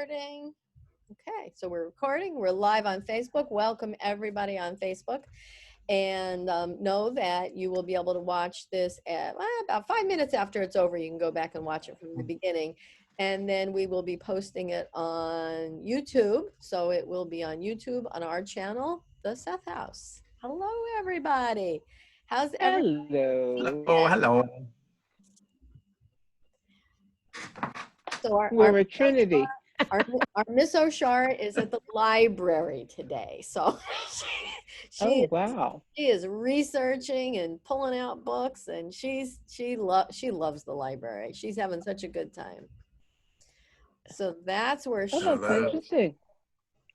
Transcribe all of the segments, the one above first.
recording. Okay, so we're recording. We're live on Facebook. Welcome everybody on Facebook. And know that you will be able to watch this at about 5 minutes after it's over. You can go back and watch it from the beginning. And then we will be posting it on YouTube. So it will be on YouTube on our channel, The Seth House. Hello, everybody. How's everybody? Hello. Oh, hello. So We're a trinity. our Miss O'Shar is at the library today. So Oh, wow. she is researching and pulling out books, and she loves the library. She's having such a good time. So that's where she Oh, that's interesting.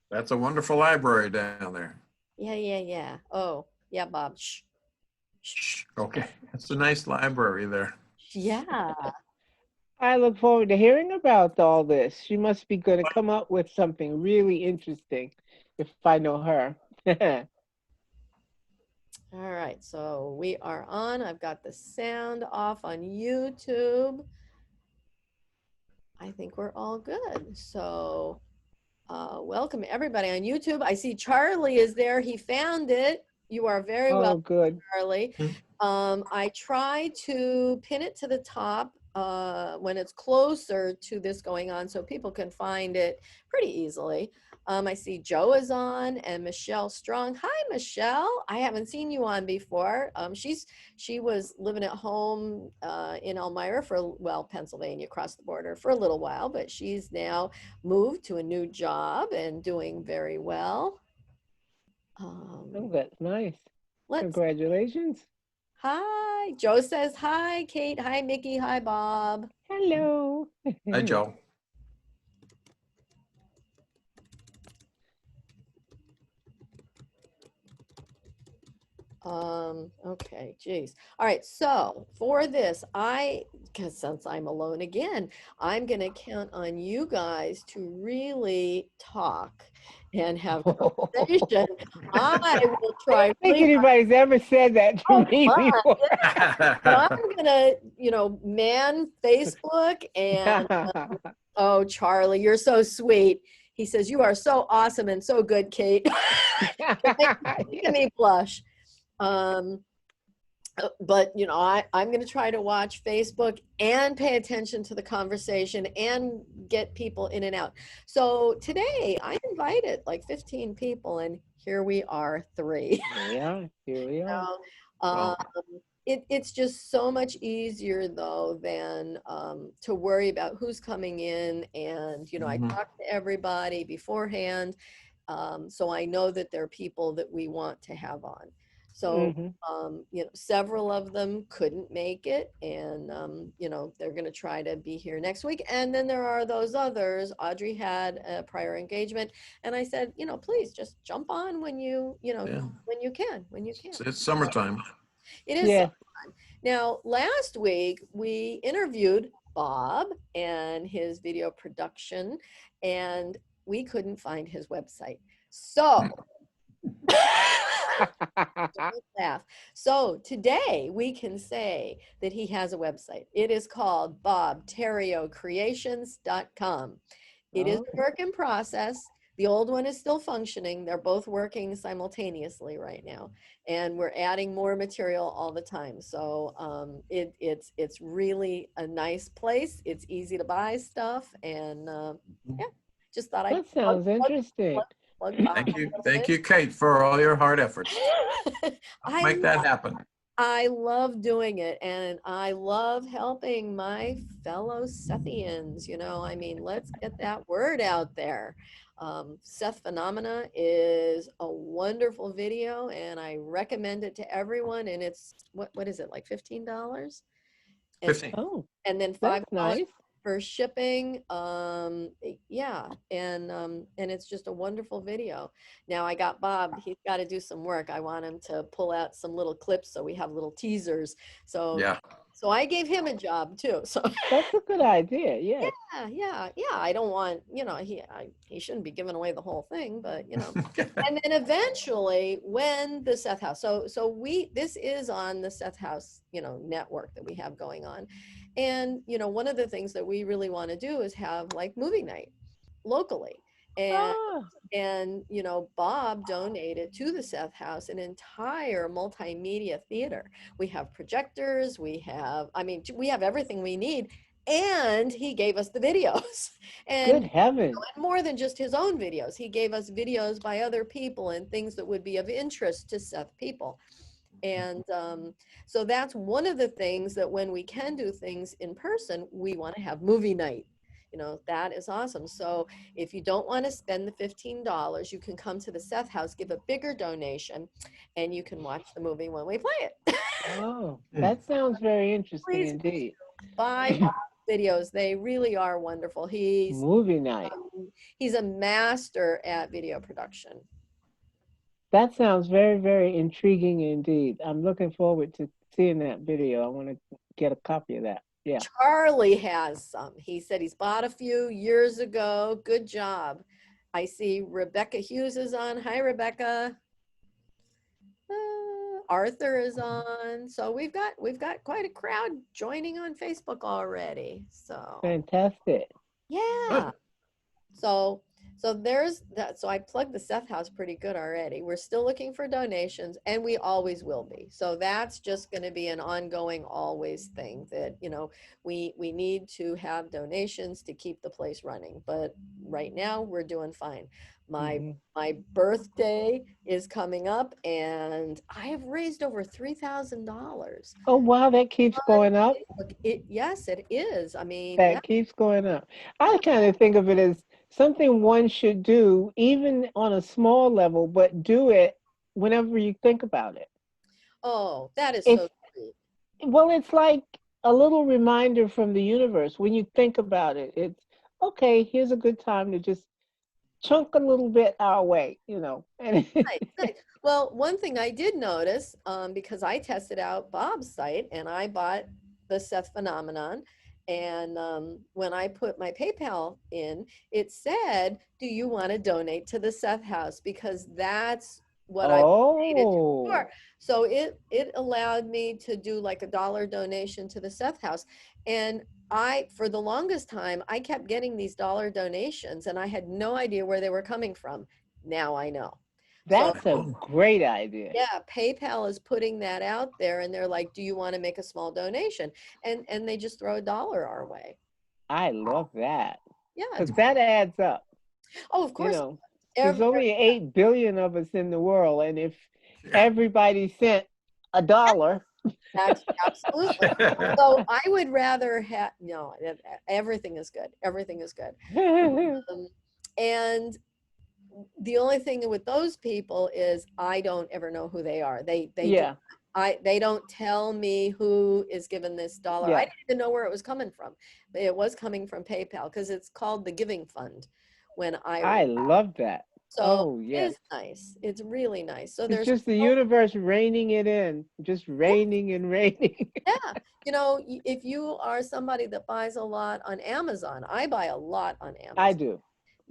That's a wonderful library down there. Yeah. Oh, yeah, Bob. Shh. Shh. Okay, it's a nice library there. Yeah. I look forward to hearing about all this. She must be going to come up with something really interesting if I know her. All right, so we are on. I've got the sound off on YouTube. I think we're all good. So welcome everybody on YouTube. I see Charlie is there. He found it. You are very welcome, good. Charlie. I try to pin it to the top when it's closer to this going on so people can find it pretty easily. I see Joe is on and Michelle Strong. Hi, Michelle. I haven't seen you on before. She was living at home in Elmira Pennsylvania, across the border for a little while, but she's now moved to a new job and doing very well. Oh, that's nice. Congratulations. Hi. Joe says hi, Kate. Hi, Mickey. Hi, Bob. Hello. Hi, Joe. Okay, geez. All right, so for this, because since I'm alone again, I'm going to count on you guys to really talk and have conversation. I will try. I don't think anybody's ever said that to me before. Yeah. So I'm going to, man Facebook and, oh, Charlie, you're so sweet. He says, you are so awesome and so good, Kate. Making me blush. But I'm going to try to watch Facebook and pay attention to the conversation and get people in and out. So today I invited like 15 people, and here we are, 3. Here we are. It's just so much easier though than to worry about who's coming in, and I talk to everybody beforehand, so I know that there are people that we want to have on. So, several of them couldn't make it, and, they're going to try to be here next week. And then there are those others. Audrey had a prior engagement, and I said, please just jump on when you can. It's summertime. It is summertime. Now, last week we interviewed Bob and his video production, and we couldn't find his website. So, don't laugh. So today we can say that he has a website. It is called bobterriocreations.com. It is a work in process. The old one is still functioning. They're both working simultaneously right now, and we're adding more material all the time. So it's really a nice place. It's easy to buy stuff, and just thought that sounds interesting. Thank you, Kate, for all your hard efforts. Make that happen. I love doing it, and I love helping my fellow Sethians. Let's get that word out there. Seth Phenomena is a wonderful video, and I recommend it to everyone. And it's what is it, like $15? 15. And then $5 nice. For shipping. And it's just a wonderful video. Now I got Bob, he's got to do some work. I want him to pull out some little clips so we have little teasers. So so I gave him a job too. So that's a good idea. Yeah. I don't want, he shouldn't be giving away the whole thing, but and then eventually when the Seth House, so this is on the Seth House, network that we have going on. And, one of the things that we really want to do is have like movie night. locally. And Ah, you know, Bob donated to the Seth House an entire multimedia theater. We have projectors, we have, I mean, we have everything we need. And he gave us the videos. good And heavens. more than just his own videos, he gave us videos by other people and things that would be of interest to Seth people. And so that's one of the things that when we can do things in person, we want to have movie night. You know, that is awesome. So if you don't want to spend the $15, you can come to the Seth House, give a bigger donation, and you can watch the movie when we play it. Oh, Hmm. that sounds very interesting Please indeed. buy videos. They really are wonderful. Movie night. He's a master at video production. That sounds very, very intriguing indeed. I'm looking forward to seeing that video. I want to get a copy of that. Yeah. Charlie has some. He said he's bought a few years ago. Good job. I see Rebecca Hughes is on. Hi, Rebecca. Arthur is on. So we've got quite a crowd joining on Facebook already. So Fantastic. yeah. Good. So so there's that. So I plugged the Seth House pretty good already. We're still looking for donations, and we always will be. So that's just going to be an ongoing, always thing that, you know, we need to have donations to keep the place running. But right now we're doing fine. My Hmm. my birthday is coming up, and I have raised over $3,000 Oh, wow, that keeps on going up. Facebook. Yes, it is. I mean, yeah. That keeps going up. I kind of think of it as something one should do, even on a small level, but do it whenever you think about it. Oh, that is so It's sweet. Well, it's like a little reminder from the universe. When you think about it, it's okay, here's a good time to just chunk a little bit our way, you know. And Nice, nice. Well, one thing I did notice, because I tested out Bob's site and I bought the Seth Phenomenon, and when I put my PayPal in, it said, "Do you want to donate to the Seth House?" Because that's what I donated to before. oh, So it allowed me to do like a dollar donation to the Seth House, and for the longest time, I kept getting these dollar donations, and I had no idea where they were coming from. Now I know. So that's a great idea. yeah, PayPal is putting that out there and they're like, "Do you want to make a small donation?" And they just throw a dollar our way. I love that Yeah, it's because that adds up. oh, of You course. know, there's Every, only 8 billion of us in the world, and if Yeah. everybody sent $1, absolutely. So I would rather have no, everything is good. Everything is good. Um, and the only thing with those people is I don't ever know who they are. They do yeah, they don't tell me who is given this dollar. I yeah, didn't even know where it was coming from. It was coming from PayPal because it's called the Giving Fund when I I love that. so Oh, it yes. is nice. It's really nice. So It's there's just the universe raining it in, just yeah, raining and raining. yeah. You know, if you are somebody that buys a lot on Amazon, I buy a lot on I Amazon. do.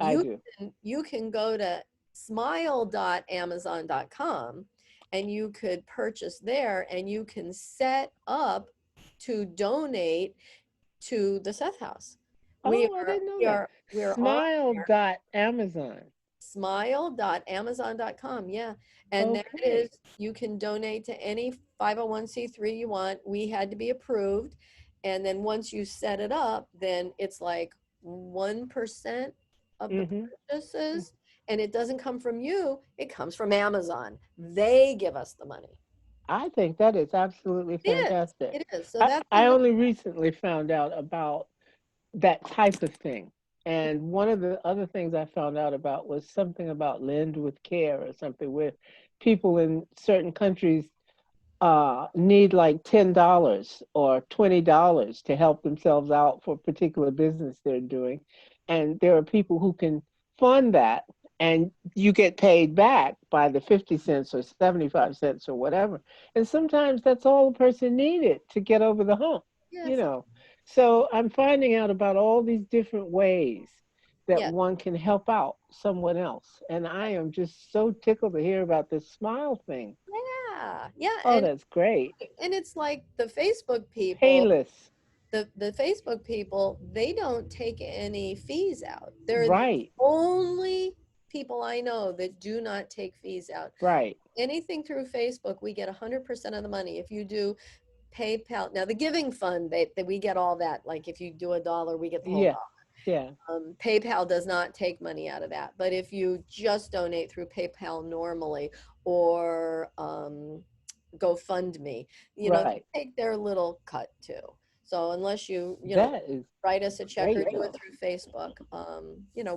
I you do. you can go to smile.amazon.com and you could purchase there and you can set up to donate to the Seth House. We Oh, I are didn't know we that. are we're on Smile dot Amazon. smile.amazon.com. Yeah. And that Okay. is, you can donate to any 501c3 you want. We had to be approved. And then once you set it up, then it's like 1% of the Mm-hmm. purchases. And it doesn't come from you, it comes from Amazon. They give us the money. I think that is absolutely It is. fantastic. It is. So I, that's I only recently found out about that type of thing. And one of the other things I found out about was something about lend with care or something where people in certain countries need like $10 or $20 to help themselves out for a particular business they're doing. And there are people who can fund that and you get paid back by the 50 cents or 75 cents or whatever. And sometimes that's all the person needed to get over the hump, you yes. know. So I'm finding out about all these different ways that Yes. one can help out someone else. And I am just so tickled to hear about this smile thing. Yeah. Yeah. Oh, that's great. And it's like the Facebook people. Payless. the Facebook people, they don't take any fees out. They're the Right, only people I know that do not take fees out. right. Anything through Facebook, we get 100% of the money. If you do PayPal, now the giving fund, we get all that. Like if you do $1, we get the whole Yeah, dollar. yeah, PayPal does not take money out of that. But if you just donate through PayPal normally, or GoFundMe, right. they take their little cut too. So unless That is write us a check or great do it though. through Facebook,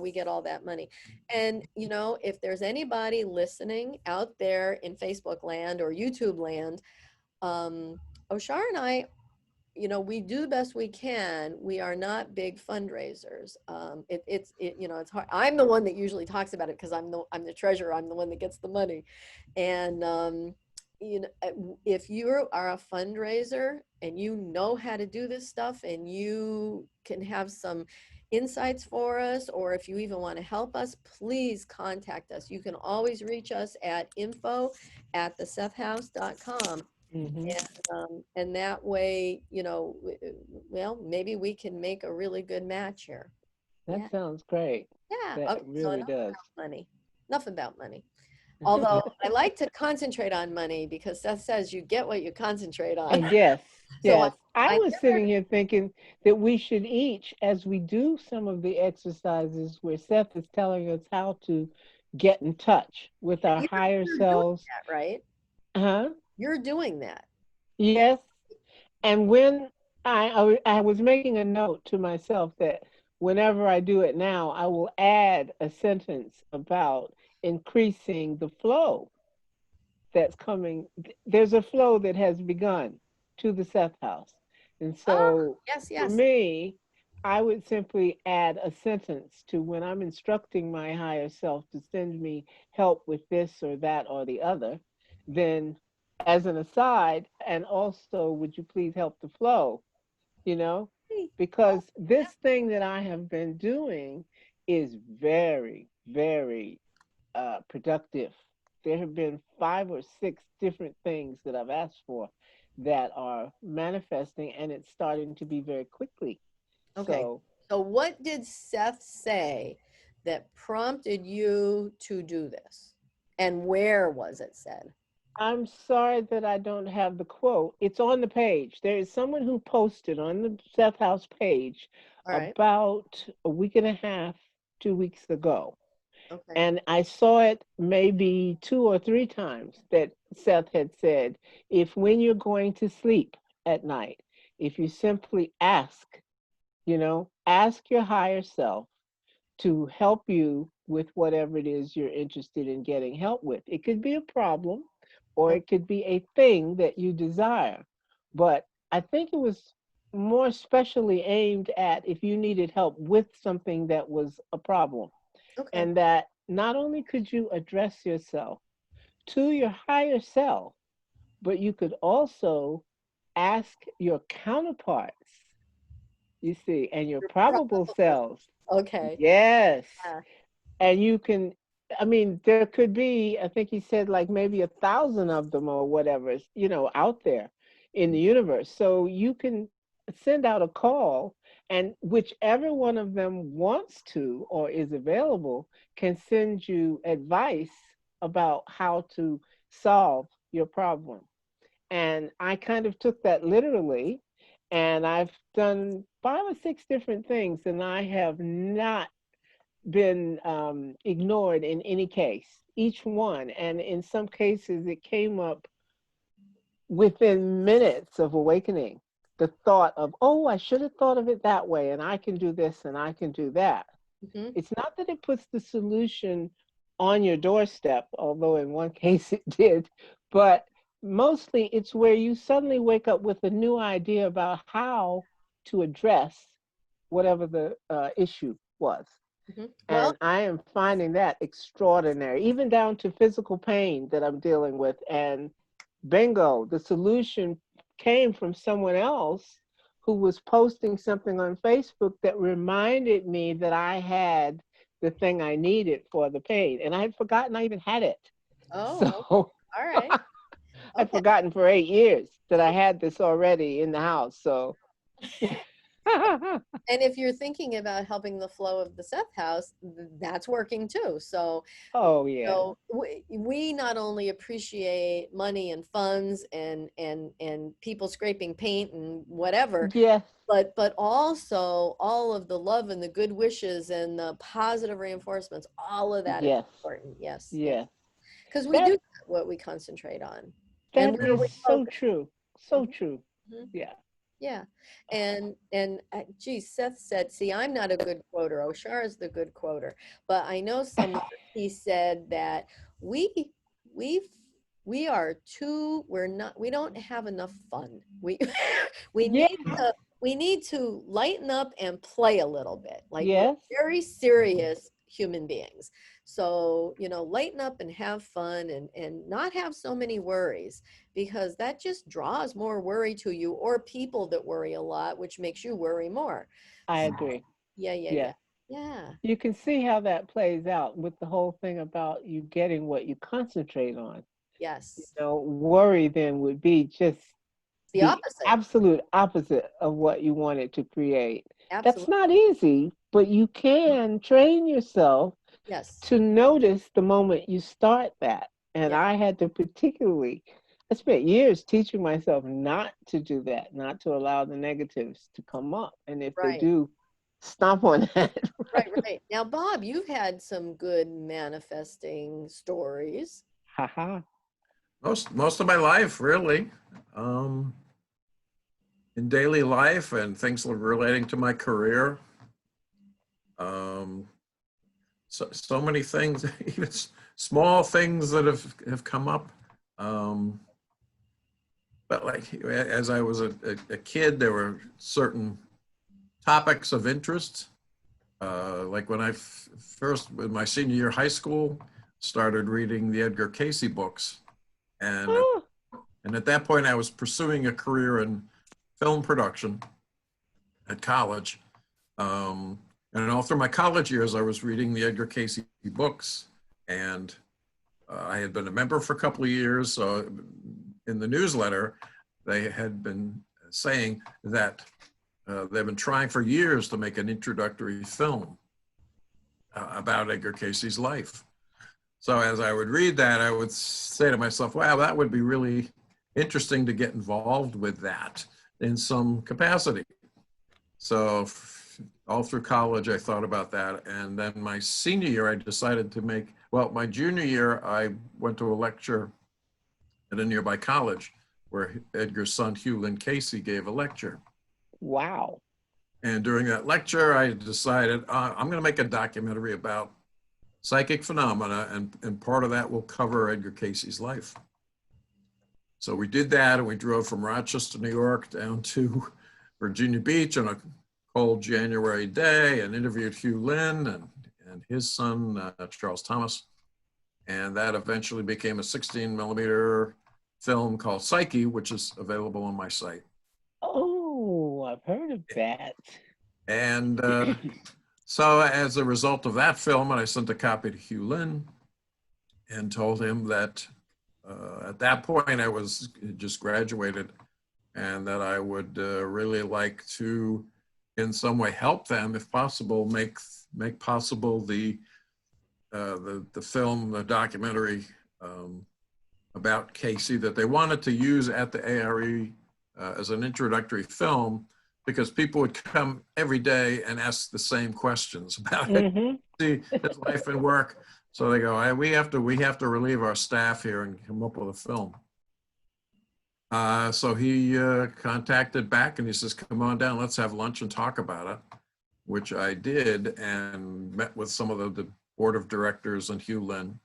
we get all that money. And, if there's anybody listening out there in Facebook land or YouTube land, Oshar and I, we do the best we can. We are not big fundraisers. It's hard. I'm the one that usually talks about it because I'm the treasurer. I'm the one that gets the money. And, if you are a fundraiser and you know how to do this stuff and you can have some insights for us, or if you even want to help us, please contact us. You can always reach us at info@thesethhouse.com. Hmm. And that way, well, maybe we can make a really good match here. That Yeah. sounds great. Yeah. That Okay. So really does. enough about money. Although I like to concentrate on money because Seth says you get what you concentrate on. Yes, So yes. I I was sitting here thinking that we should each, as we do some of the exercises where Seth is telling us how to get in touch with our higher you're doing selves. that, right? Huh? You're doing that. Yes. And when I was making a note to myself that whenever I do it now, I will add a sentence about increasing the flow that's coming. There's a flow that has begun to the Seth House. And Ah, so yes, for yes. me, I would simply add a sentence to when I'm instructing my higher self to send me help with this or that or the other, then as an aside, and also, would you please help the flow, you know? Oh, Because this thing that I have been doing is very, very productive. There have been 5 or 6 different things that I've asked for that are manifesting, and it's starting to be very quickly. okay. So So what did Seth say that prompted you to do this? And where was it said? I'm sorry that I don't have the quote. It's on the page. There is someone who posted on the Seth House page All right. about a week and a half, 2 weeks ago. Okay. And I saw it maybe 2 or 3 times that Seth had said, if when you're going to sleep at night, if you simply ask your higher self to help you with whatever it is you're interested in getting help with. It could be a problem or Okay. it could be a thing that you desire. But I think it was more specially aimed at if you needed help with something that was a problem, Okay. and that not only could you address yourself to your higher self, but you could also ask your counterparts, you see, and your You're probable probable. selves. Okay. Yes. Yeah. And you can, I mean, there could be, I think he said like maybe 1,000 of them or whatever, out there in the universe. So you can send out a call, and whichever one of them wants to or is available can send you advice about how to solve your problem. And I kind of took that literally, and I've done 5 or 6 different things, and I have not been ignored in any case, each one. And in some cases, it came up within minutes of awakening. The thought of, oh, I should have thought of it that way, and I can do this and I can do that. Hmm. It's not that it puts the solution on your doorstep, although in one case it did, but mostly it's where you suddenly wake up with a new idea about how to address whatever the issue was. Hmm. Well, And I am finding that extraordinary, even down to physical pain that I'm dealing with. And bingo, the solution came from someone else who was posting something on Facebook that reminded me that I had the thing I needed for the pain. And I had forgotten I even had it. oh, okay. So All right. I'd Okay. forgotten for 8 years that I had this already in the house. So And if you're thinking about helping the flow of the Seth house, that's working too. So, Oh yeah. so we not only appreciate money and funds and people scraping paint and whatever, Yes. but also all of the love and the good wishes and the positive reinforcements, all of that is Yes. important. Yes, yes. Yes. Because we That do what we concentrate on and that where is we so focus. true. So Mhm, true. mhm. Yeah. Yeah. And geez, Seth said, see, I'm not a good quoter. Oshar is the good quoter. But I know somewhere he said that we we we are too, we're not, we don't have enough fun. We we Yeah. need to lighten up and play a little bit. Like we're Yes. very serious human beings. So, lighten up and have fun and not have so many worries, because that just draws more worry to you, or people that worry a lot, which makes you worry more. I So, agree. yeah, yeah, yeah. Yeah. Yeah. You can see how that plays out with the whole thing about you getting what you concentrate on. Yes. Worry then would be just The the opposite. absolute opposite of what you wanted to create. That's Absolutely. not easy, but you can train yourself Yes. to notice the moment you start that. And Yeah. I had to particularly, I spent years teaching myself not to do that, not to allow the negatives to come up. And if they Right. do, stomp on that. Right. Right. Now, Bob, you've had some good manifesting stories. Haha. Most of my life, really, um, in daily life and things relating to my career. Um, so many things, even small things that have come up. Um, but like as I was a kid, there were certain topics of interest. Like when I first, in my senior year of high school, started reading the Edgar Cayce books, and Oh, and at that point, I was pursuing a career in film production at college. Um, and all through my college years, I was reading the Edgar Cayce books, and I had been a member for a couple of years. So in the newsletter, they had been saying that they've been trying for years to make an introductory film about Edgar Cayce's life. So as I would read that, I would say to myself, wow, that would be really interesting to get involved with that in some capacity. So all through college, I thought about that. And then my senior year, I decided to my junior year, I went to a lecture at a nearby college where Edgar's son, Hugh Lynn Cayce, gave a lecture. wow. And during that lecture, I decided I'm going to make a documentary about psychic phenomena, and part of that will cover Edgar Cayce's life. So we did that, and we drove from Rochester, New York, down to Virginia Beach on a cold January day and interviewed Hugh Lynn and his son, Charles Thomas. And that eventually became a 16 millimeter film called Psyche, which is available on my site. Oh, I've heard of that. And so as a result of that film, and I sent a copy to Hugh Lynn and told him that at that point I was just graduated, and that I would really like to, in some way, help them, if possible, make possible the film, the documentary about Cayce that they wanted to use at the ARE as an introductory film, because people would come every day and ask the same questions about it, Mm-hmm. his life and work. So they go, we have to relieve our staff here and come up with a film. So he contacted back and he says, come on down, let's have lunch and talk about it, which I did, and met with some of the board of directors and Hugh Lynn.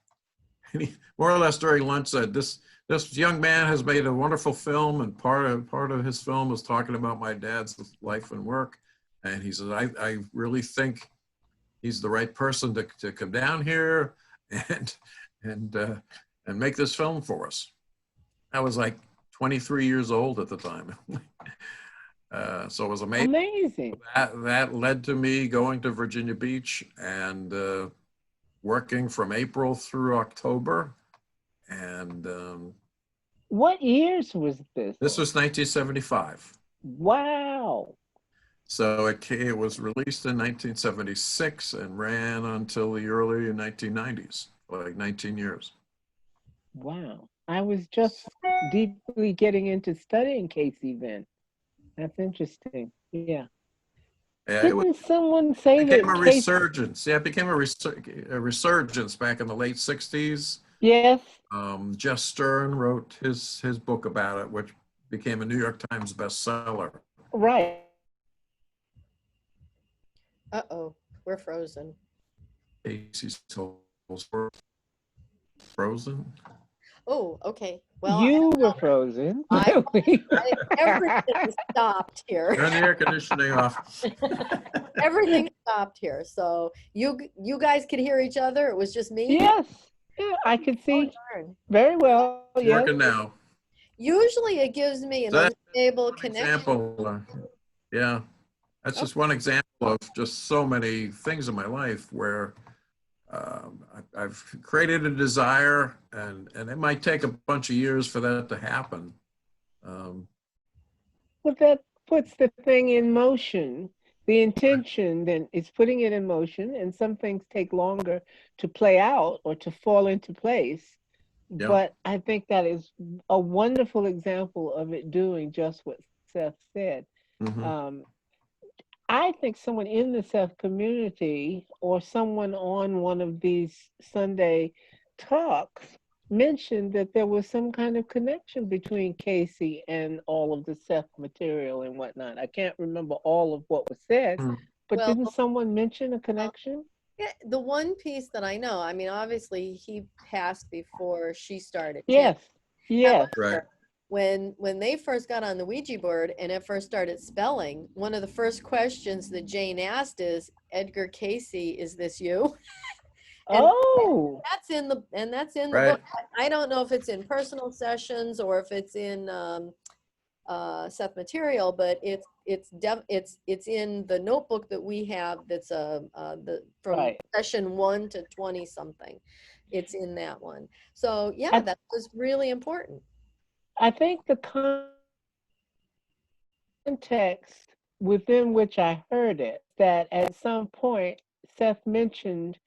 And he more or less during lunch said, this young man has made a wonderful film, and part of his film was talking about my dad's life and work. And he said, I really think he's the right person to come down here and make this film for us. I was like 23 years old at the time. So it was amazing. Amazing. That led to me going to Virginia Beach and working from April through October. And What years was this? this was 1975. Wow. So it was released in 1976 and ran until the early 1990s, like 19 years. Wow. I was just deeply getting into studying Casey then. That's interesting. Yeah. Yeah, Didn't someone say became a that Casey? resurgence. Yeah, it became a resurgence back in the late 60s. Yes. Jeff Stern wrote his book about it, which became a New York Times bestseller. Right. Uh-oh, we're frozen. Casey's Souls Frozen. Oh, okay. Well, You were frozen. I, everything stopped here. Turn the air conditioning off. Everything stopped here. So you guys could hear each other. It was just me. Yes. Yeah, I could Oh, see darn. very well. It's Yes. working now. Usually it gives me an So that's unstable one connection. example. Yeah, that's just one example of just so many things in my life where I've created a desire, and it might take a bunch of years for that to happen. Well, that puts the thing in motion. The intention then is putting it in motion, and some things take longer to play out or to fall into place. Yeah. But I think that is a wonderful example of it doing just what Seth said. Mm-hmm. Um, I think someone in the Seth community or someone on one of these Sunday talks mentioned that there was some kind of connection between Casey and all of the Seth material and whatnot. I can't remember all of what was said, but Well, didn't someone mention a uh, connection? yeah, the one piece that I know, I mean, obviously he passed before she started chanting. Yes, yes, Right. However, when they first got on the Ouija board and it first started spelling, one of the first questions that Jane asked is, "Edgar Casey, is this you?" And oh, that's in the Right. book. I don't know if it's in personal sessions or if it's in Seth material, but it's in the notebook that we have. That's the from right. session 1 to 20 something. It's in that one. So yeah, I, that was really important. I think the context within which I heard it, that at some point Seth mentioned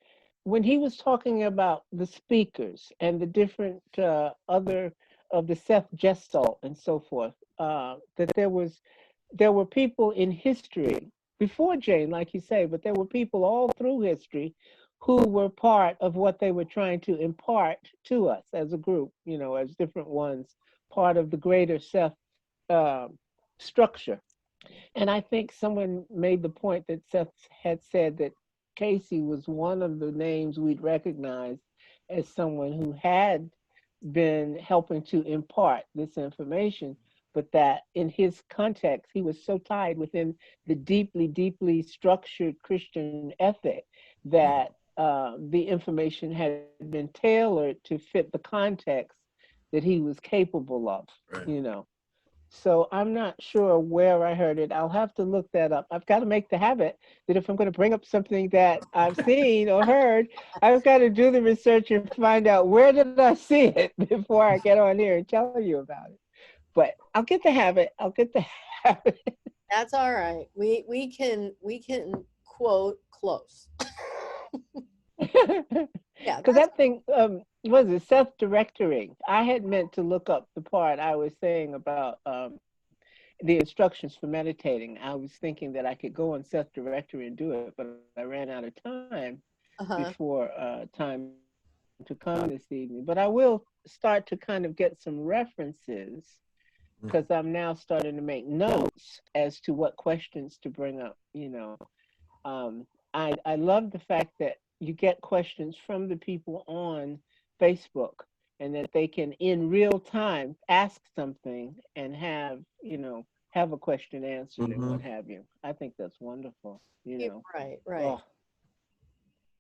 when he was talking about the speakers and the different other of the Seth Gestalt and so forth, that there were people in history before Jane, like you say, but there were people all through history who were part of what they were trying to impart to us as a group, you know, as different ones, part of the greater Seth uh, structure. And I think someone made the point that Seth had said that Casey was one of the names we'd recognize as someone who had been helping to impart this information, but that in his context, he was so tied within the deeply, deeply structured Christian ethic that the information had been tailored to fit the context that he was capable of, Right. you know. So I'm not sure where I heard it. I'll have to look that up. I've got to make the habit that if I'm going to bring up something that I've seen or heard, I've got to do the research and find out where did I see it before I get on here and tell you about it. But I'll get the habit. I'll get the habit. That's all right. We can quote close. Yeah, Because that's that thing was it self-directoring. I had meant to look up the part I was saying about the instructions for meditating. I was thinking that I could go on self-directory and do it, but I ran out of time uh-huh. before time to come this evening. But I will start to kind of get some references because I'm now starting to make notes as to what questions to bring up. You know, I love the fact that you get questions from the people on Facebook and that they can in real time ask something and have, you know, have a question answered and Mm-hmm. what have you. I think that's wonderful, you Yeah, know. right. Oh,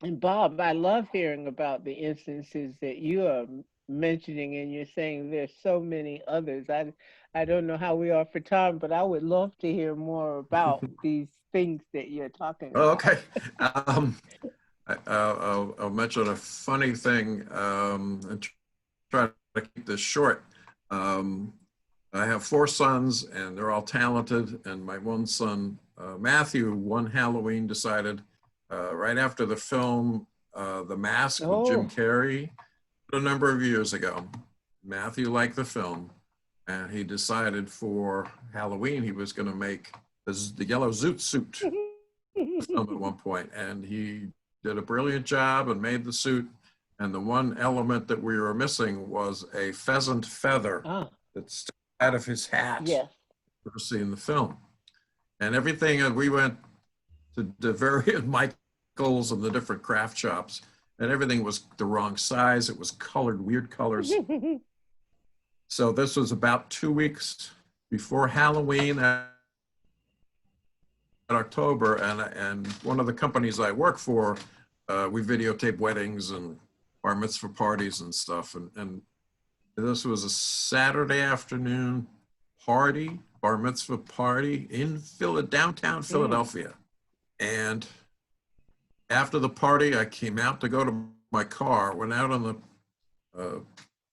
and Bob, I love hearing about the instances that you are mentioning, and you're saying there's so many others. I don't know how we are for time, but I would love to hear more about these things that you're talking Oh, about. okay. I'll mention a funny thing and try to keep this short. I have 4 sons, and they're all talented. And my one son Matthew, one Halloween, decided right after the film The Mask with Jim Oh, Carrey a number of years ago. Matthew liked the film, and he decided for Halloween he was going to make the yellow zoot suit the film at one point, and he did a brilliant job and made the suit. And the one element that we were missing was a pheasant feather ah, that stuck out of his hat yes. for seeing the film. And everything, and we went to the various Michaels and the different craft shops, and everything was the wrong size. It was colored, weird colors. So this was about 2 weeks before Halloween in October, and one of the companies I work for, we videotape weddings and bar mitzvah parties and stuff. And this was a Saturday afternoon party, bar mitzvah party in downtown Philadelphia. And after the party, I came out to go to my car, went out on the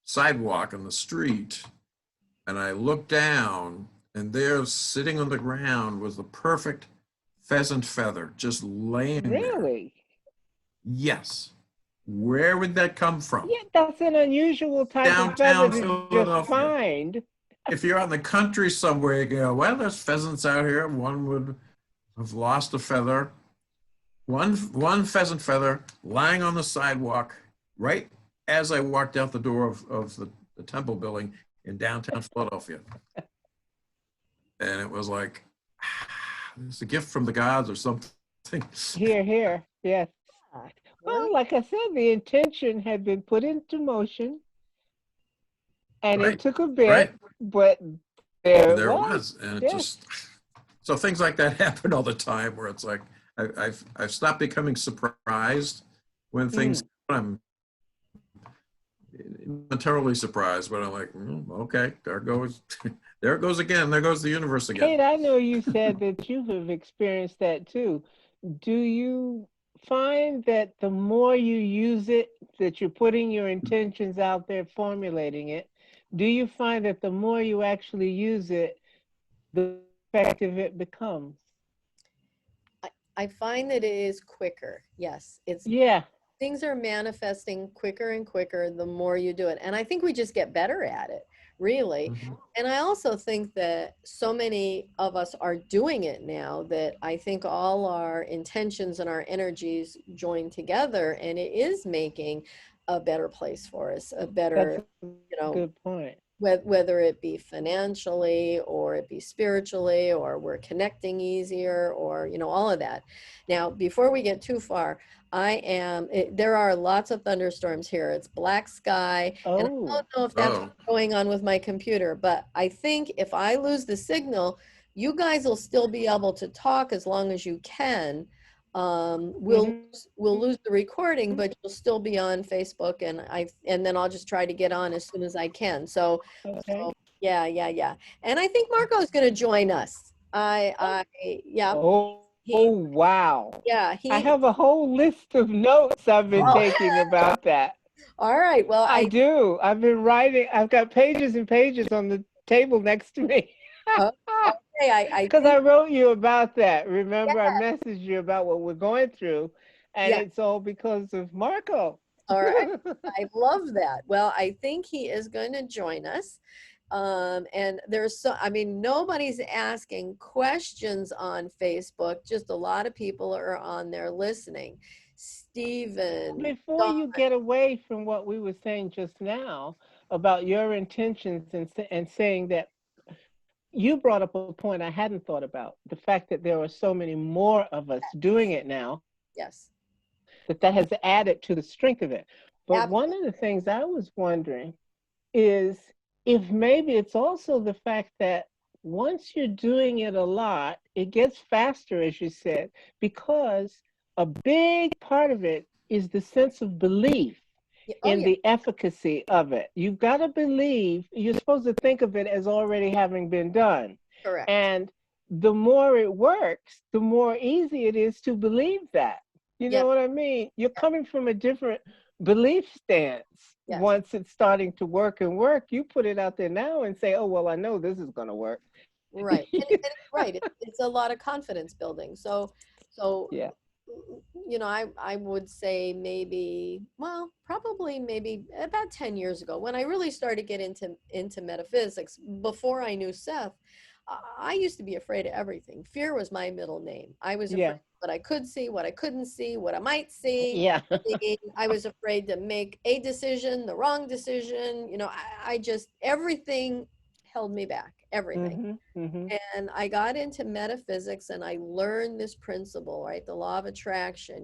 sidewalk on the street, and I looked down, and there, sitting on the ground, was the perfect pheasant feather just laying there. Really? Yes. Where would that come from? Yeah, that's an unusual type of Downtown feather to just Philadelphia. find. If you're out in the country somewhere, you go, well, there's pheasants out here. One would have lost a feather. One pheasant feather lying on the sidewalk right as I walked out the door of the Temple building in downtown Philadelphia. And it was like, it's a gift from the gods or something. Here, here, yes. Well, like I said, the intention had been put into motion, and Right, it took a bit, right. but there There it it was. was. And it Yes. just, so things like that happen all the time where it's like, I've stopped becoming surprised when things, I'm momentarily surprised, but I'm like, okay, there goes, there it goes again. There goes the universe again. Kate, I know you said that you have experienced that too. Do you find that the more you use it, that you're putting your intentions out there, formulating it, do you find that the more you actually use it, the effective it becomes? I find that it is quicker. Yes, it's Yeah. things are manifesting quicker and quicker the more you do it. And I think we just get better at it, really. And I also think that so many of us are doing it now that I think all our intentions and our energies join together, and it is making a better place for us, a better, That's you a know, good point. whether it be financially or it be spiritually, or we're connecting easier, or, you know, all of that. Now, before we get too far, there are lots of thunderstorms here. It's black sky, and I Oh, don't know if that's what's going on with my computer, but I think if I lose the signal, you guys will still be able to talk as long as you can. We'll lose the recording, but you'll still be on Facebook, and then I'll just try to get on as soon as I can. So okay. yeah. And I think Marco's going to join us. Yeah, Oh, he, wow. yeah, I he, have a whole list of notes I've been oh, taking about that. all right. Well, I do. I've been writing. I've got pages and pages on the table next to me. okay, I Because think, I wrote you about that. Remember, I yeah, messaged you about what we're going through, and yeah. it's all because of Marco. All right. I love that. Well, I think he is going to join us. And I mean, nobody's asking questions on Facebook, just a lot of people are on there listening. Stephen, Before Don, you get away from what we were saying just now about your intentions and saying that you brought up a point I hadn't thought about, the fact that there are so many more of us doing it now, yes, that has added to the strength of it. But one absolutely. of the things I was wondering is if maybe it's also the fact that once you're doing it a lot, it gets faster, as you said, because a big part of it is the sense of belief Oh, in yeah, the efficacy of it. You've got to believe, you're supposed to think of it as already having been done. correct. And the more it works, the more easy it is to believe that. You Yeah, know what I mean? You're coming from a different belief stance. yes, Once it's starting to work and work, you put it out there now and say, oh, well, I know this is going to work. Right. Right. It's a lot of confidence building. So, Yeah. I would say maybe, well, probably maybe about 10 years ago when I really started to get into metaphysics before I knew Seth. I used to be afraid of everything. Fear was my middle name. I was afraid Yeah. of what I could see, what I couldn't see, what I might see. Yeah. I was afraid to make a decision, the wrong decision. I just, everything held me back, everything. Mm-hmm. Mm-hmm. And I got into metaphysics and I learned this principle, right? The law of attraction,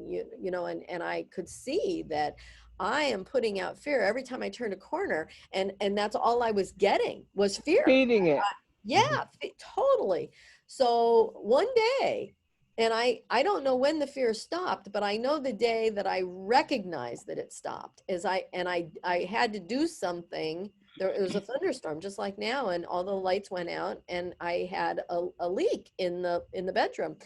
and I could see that I am putting out fear every time I turned a corner. And that's all I was getting was fear. Feeding it. Mhm. Yeah, totally. So one day, and I don't know when the fear stopped, but I know the day that I recognized that it stopped is I had to do something. It was a thunderstorm just like now, and all the lights went out, and I had a leak in the bedroom.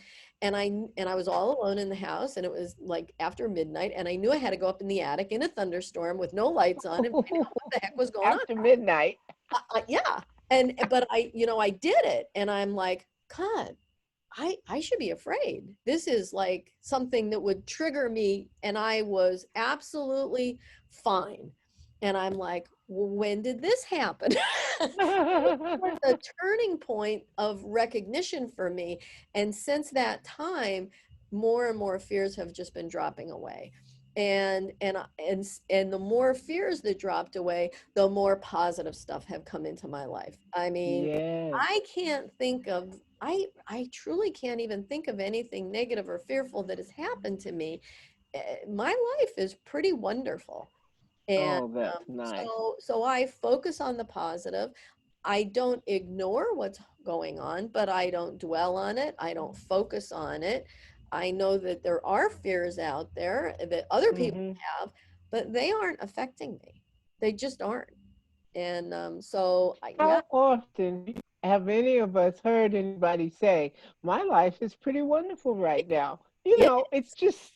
And I was all alone in the house, and it was like after midnight, and I knew I had to go up in the attic in a thunderstorm with no lights on and find out what the heck was going on. After midnight. Yeah. But I did it, and I'm like, God, I should be afraid. This is like something that would trigger me, and I was absolutely fine. And I'm like, well, when did this happen? It was a turning point of recognition for me. And since that time, more and more fears have just been dropping away. And the more fears that dropped away, the more positive stuff have come into my life. I mean, Yes. I can't think of I truly can't even think of anything negative or fearful that has happened to me. My life is pretty wonderful. And Oh, that's nice. so I focus on the positive. I don't ignore what's going on, but I don't dwell on it. I don't focus on it. I know that there are fears out there that other people Mm-hmm. have, but they aren't affecting me. They just aren't. And yeah, How often have any of us heard anybody say, my life is pretty wonderful right now? yeah, It's just,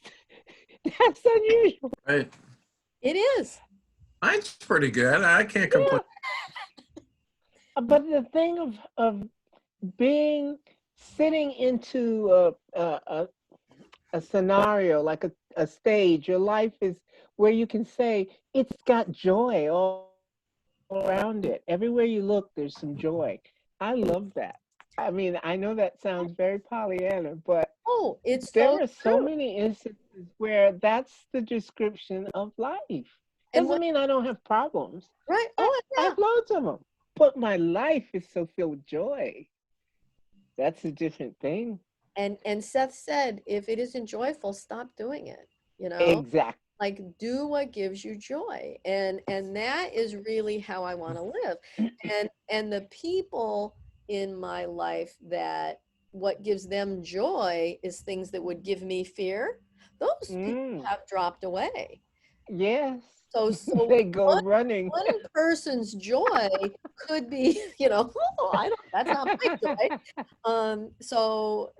that's unusual. Right. it is. Mine's pretty good. I can't complain. Yeah. But the thing of being, sitting into a scenario, like a stage, your life is where you can say, it's got joy all around it. Everywhere you look, there's some joy. I love that. I mean, I know that sounds very Pollyanna, but Oh, it's so there are so true. many instances where that's the description of life. And Doesn't what, mean I don't have problems. right? I, Oh, I yeah. have loads of them, but my life is so filled with joy. That's a different thing. And Seth said, if it isn't joyful, stop doing it. You know, Exactly. like do what gives you joy, and that is really how I want to live. And the people in my life that what gives them joy is things that would give me fear, those people Mm, have dropped away. yes. So They go running. one person's joy could be, oh, I don't, that's not my joy. So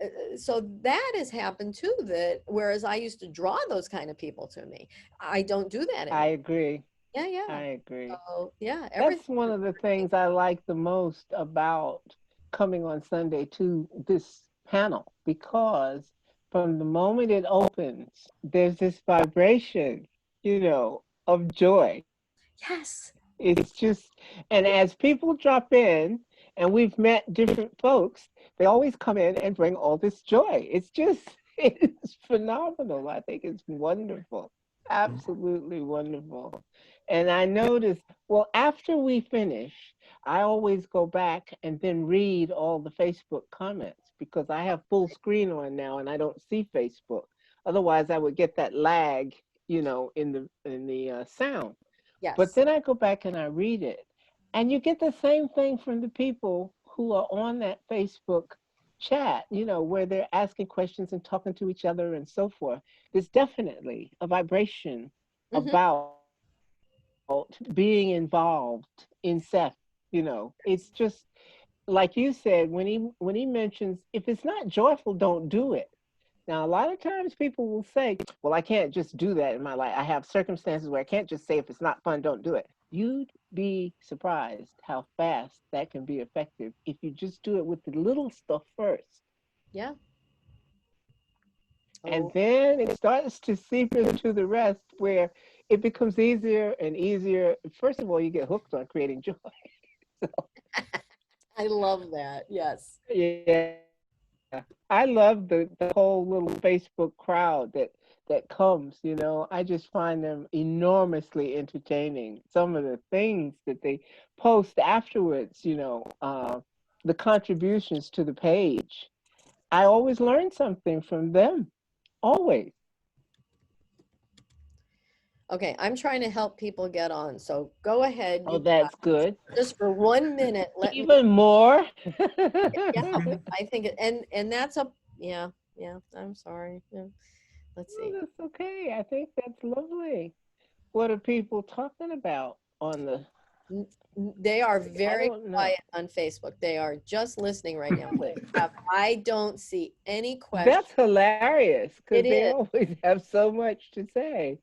that has happened too, that whereas I used to draw those kind of people to me, I don't do that I anymore. agree. Yeah, I yeah. agree. So yeah, everything. That's one of the things I like the most about coming on Sunday to this panel, because from the moment it opens, there's this vibration, of joy. Yes. It's just, and as people drop in, and we've met different folks, they always come in and bring all this joy. It's just, it's phenomenal. I think it's wonderful. Absolutely wonderful. And I noticed, well, after we finish, I always go back and then read all the Facebook comments because I have full screen on now and I don't see Facebook. Otherwise, I would get that lag, in the sound. But Yes. then I go back and I read it, and you get the same thing from the people who are on that Facebook chat, where they're asking questions and talking to each other and so forth. There's definitely a vibration Hmm. about being involved in Seth. It's just like you said, when he mentions, if it's not joyful, don't do it. Now, a lot of times people will say, well, I can't just do that in my life. I have circumstances where I can't just say, if it's not fun, don't do it. You'd be surprised how fast that can be effective if you just do it with the little stuff first. Yeah. And Oh, then it starts to seep into the rest where it becomes easier and easier. First of all, you get hooked on creating joy. I love that. Yes. Yeah. I love the whole little Facebook crowd that comes, you know. I just find them enormously entertaining. Some of the things that they post afterwards, you know, the contributions to the page. I always learn something from them. Always. Okay, I'm trying to help people get on. So go ahead, Oh, you that's good. just for 1 minute, let me, Even more. yeah, I think it, and that's a, yeah, yeah, I'm sorry. Yeah. Let's Oh, see. that's okay. I think that's lovely. What are people talking about on the? They are I very don't know. quiet on Facebook. They are just listening right now. I don't see any question. That's hilarious It because they is. always have so much to say.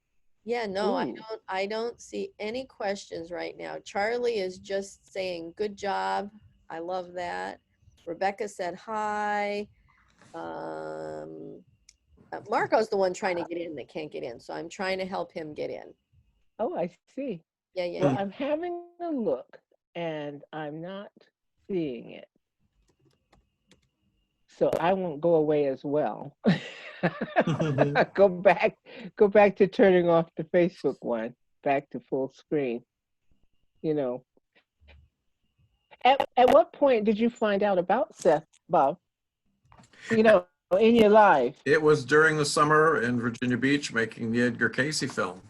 Yeah, no, Ooh. I don't see any questions right now. Charlie is just saying good job. I love that. Rebecca said hi. Um, Marco's the one trying to get in that can't get in, so I'm trying to help him get in. Oh, I see. Yeah, yeah, Well, yeah. I'm having a look and I'm not seeing it. So I won't go away as well. go back, go back to turning off the Facebook one, back to full screen. You know, at what point did you find out about Seth, Bob? You know, in your life? It was during the summer in Virginia Beach making the Edgar Casey film.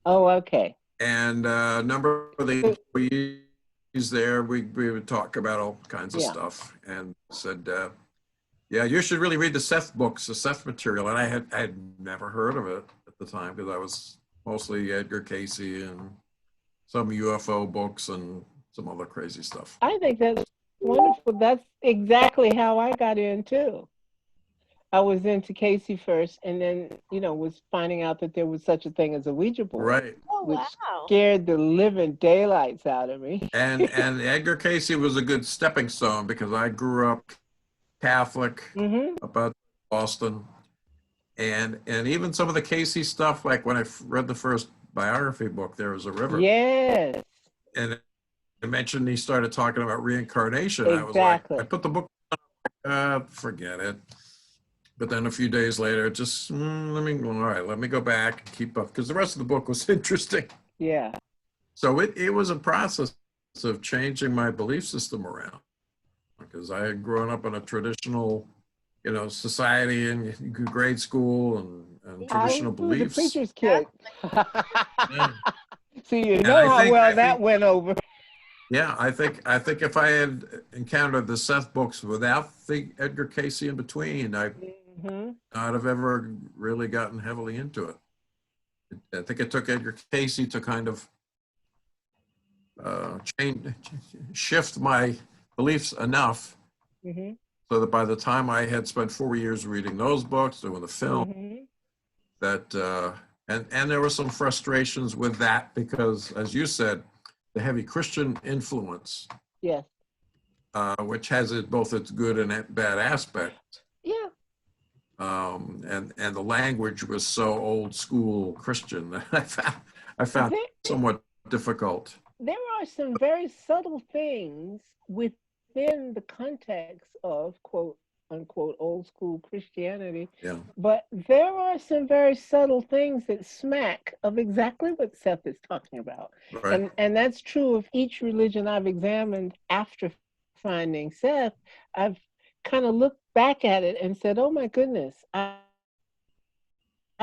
Oh, okay. And a number of the So, employees there, we would talk about all kinds of yeah. stuff and said, yeah, you should really read the Seth books, the Seth material. And I had never heard of it at the time because I was mostly Edgar Casey and some UFO books and some other crazy stuff. I think that's wonderful. That's exactly how I got in too. I was into Casey first, and then was finding out that there was such a thing as a Ouija board, Right. Oh, which wow. scared the living daylights out of me. And Edgar Casey was a good stepping stone because I grew up Catholic Hmm. about Boston. And even some of the Casey stuff, like when I read the first biography book, There Was a River, Yes, and it mentioned he started talking about reincarnation. I was like, I exactly. put the book, forget it. But then a few days later, just all right, let me go back and keep up because the rest of the book was interesting. Yeah. So it was a process of changing my belief system around because I had grown up in a traditional, society and grade school and Yeah. I traditional was a beliefs. preacher's kid. Yeah. So you And know how well that went over. yeah, I think if I had encountered the Seth books without the Edgar Casey in between, I Hmm. not have ever really gotten heavily into it. I think it took Edgar Casey to kind of change, shift my beliefs enough Hmm. so that by the time I had spent 4 years reading those books, doing the film, Hmm. that and there were some frustrations with that because, as you said, the heavy Christian influence, Yes. which has both its good and bad aspect. Yeah. And the language was so old school Christian that I found There, it somewhat difficult. there are some very subtle things within the context of quote unquote old school Christianity, Yeah, but there are some very subtle things that smack of exactly what Seth is talking about. right. And that's true of each religion I've examined after finding Seth. I've kind of looked back at it and said, oh my goodness, I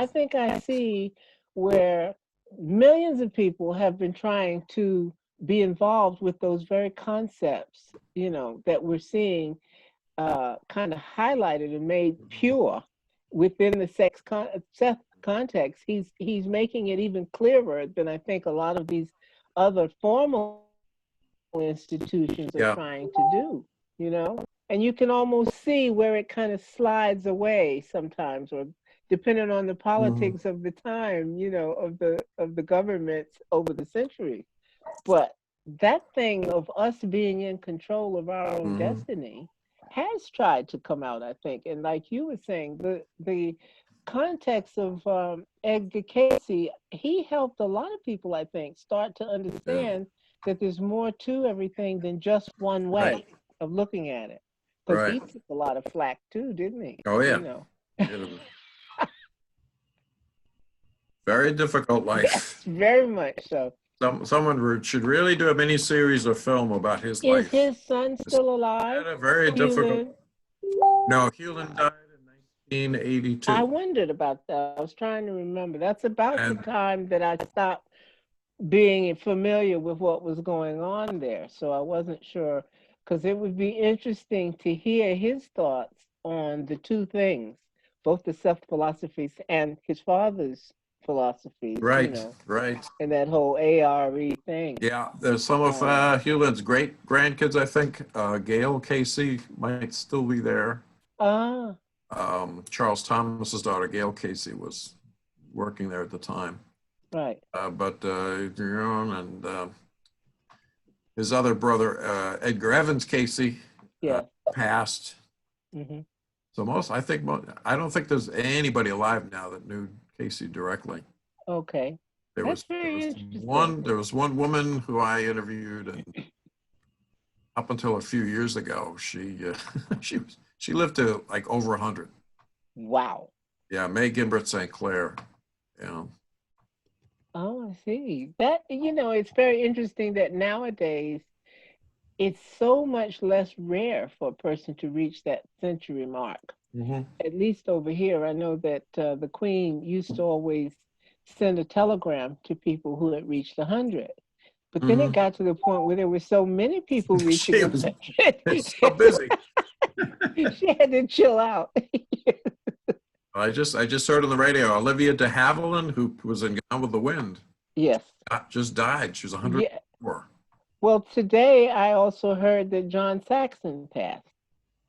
think I see where millions of people have been trying to be involved with those very concepts, that we're seeing kind of highlighted and made pure within the sex context. He's making it even clearer than I think a lot of these other formal institutions are Yeah. trying to do, and you can almost see where it kind of slides away sometimes, or depending on the Hmm. politics of the time, of the governments over the centuries. But that thing of us being in control of our own Mhm. destiny has tried to come out, I think. And like you were saying, the context of Edgar Casey, he helped a lot of people, I think, start to Yeah. understand that there's more to everything than just one Right. way of looking at it. Because Right. he took a lot of flack too, didn't he? Oh You yeah. know. It was very difficult Yes, life. very much so. Someone should really do a mini series or film about his Is life. his son It's still alive? had a very difficult. Hewlin? No, Hewlin died in I 1982, wondered about that. I was trying to remember. That's about the and time that I stopped being familiar with what was going on there. So I wasn't sure, because it would be interesting to hear his thoughts on the two things, both the Seth philosophies and his father's philosophies, you right, know, right. and that whole ARE thing. Yeah, there's some of Um, Hewlin's great grandkids, I think. Gail Casey might still be there. ah, Charles Thomas's daughter, Gail Casey, was working there at the time. right. But and his other brother, Edgar Evans Casey, uh, Yes. passed. Hmm. So I don't think there's anybody alive now that knew Casey directly. Okay. There That's was there very was interesting. one woman who I interviewed, and up until a few years ago, she lived to like over 100. Wow. Yeah, May Gimbert St. Clair. Yeah, Oh, I see. That, it's very interesting that nowadays it's so much less rare for a person to reach that century mark. hmm At least over here, I know that the Queen used to always send a telegram to people who had reached 100. But then it hmm got to the point where there were so many people reaching she a was hundred, it's so busy. she had to chill out. I just heard on the radio Olivia de Havilland, who was in Gone with the Wind, Yes. just died. She was Yeah. 104. Well, today I also heard that John Saxon passed.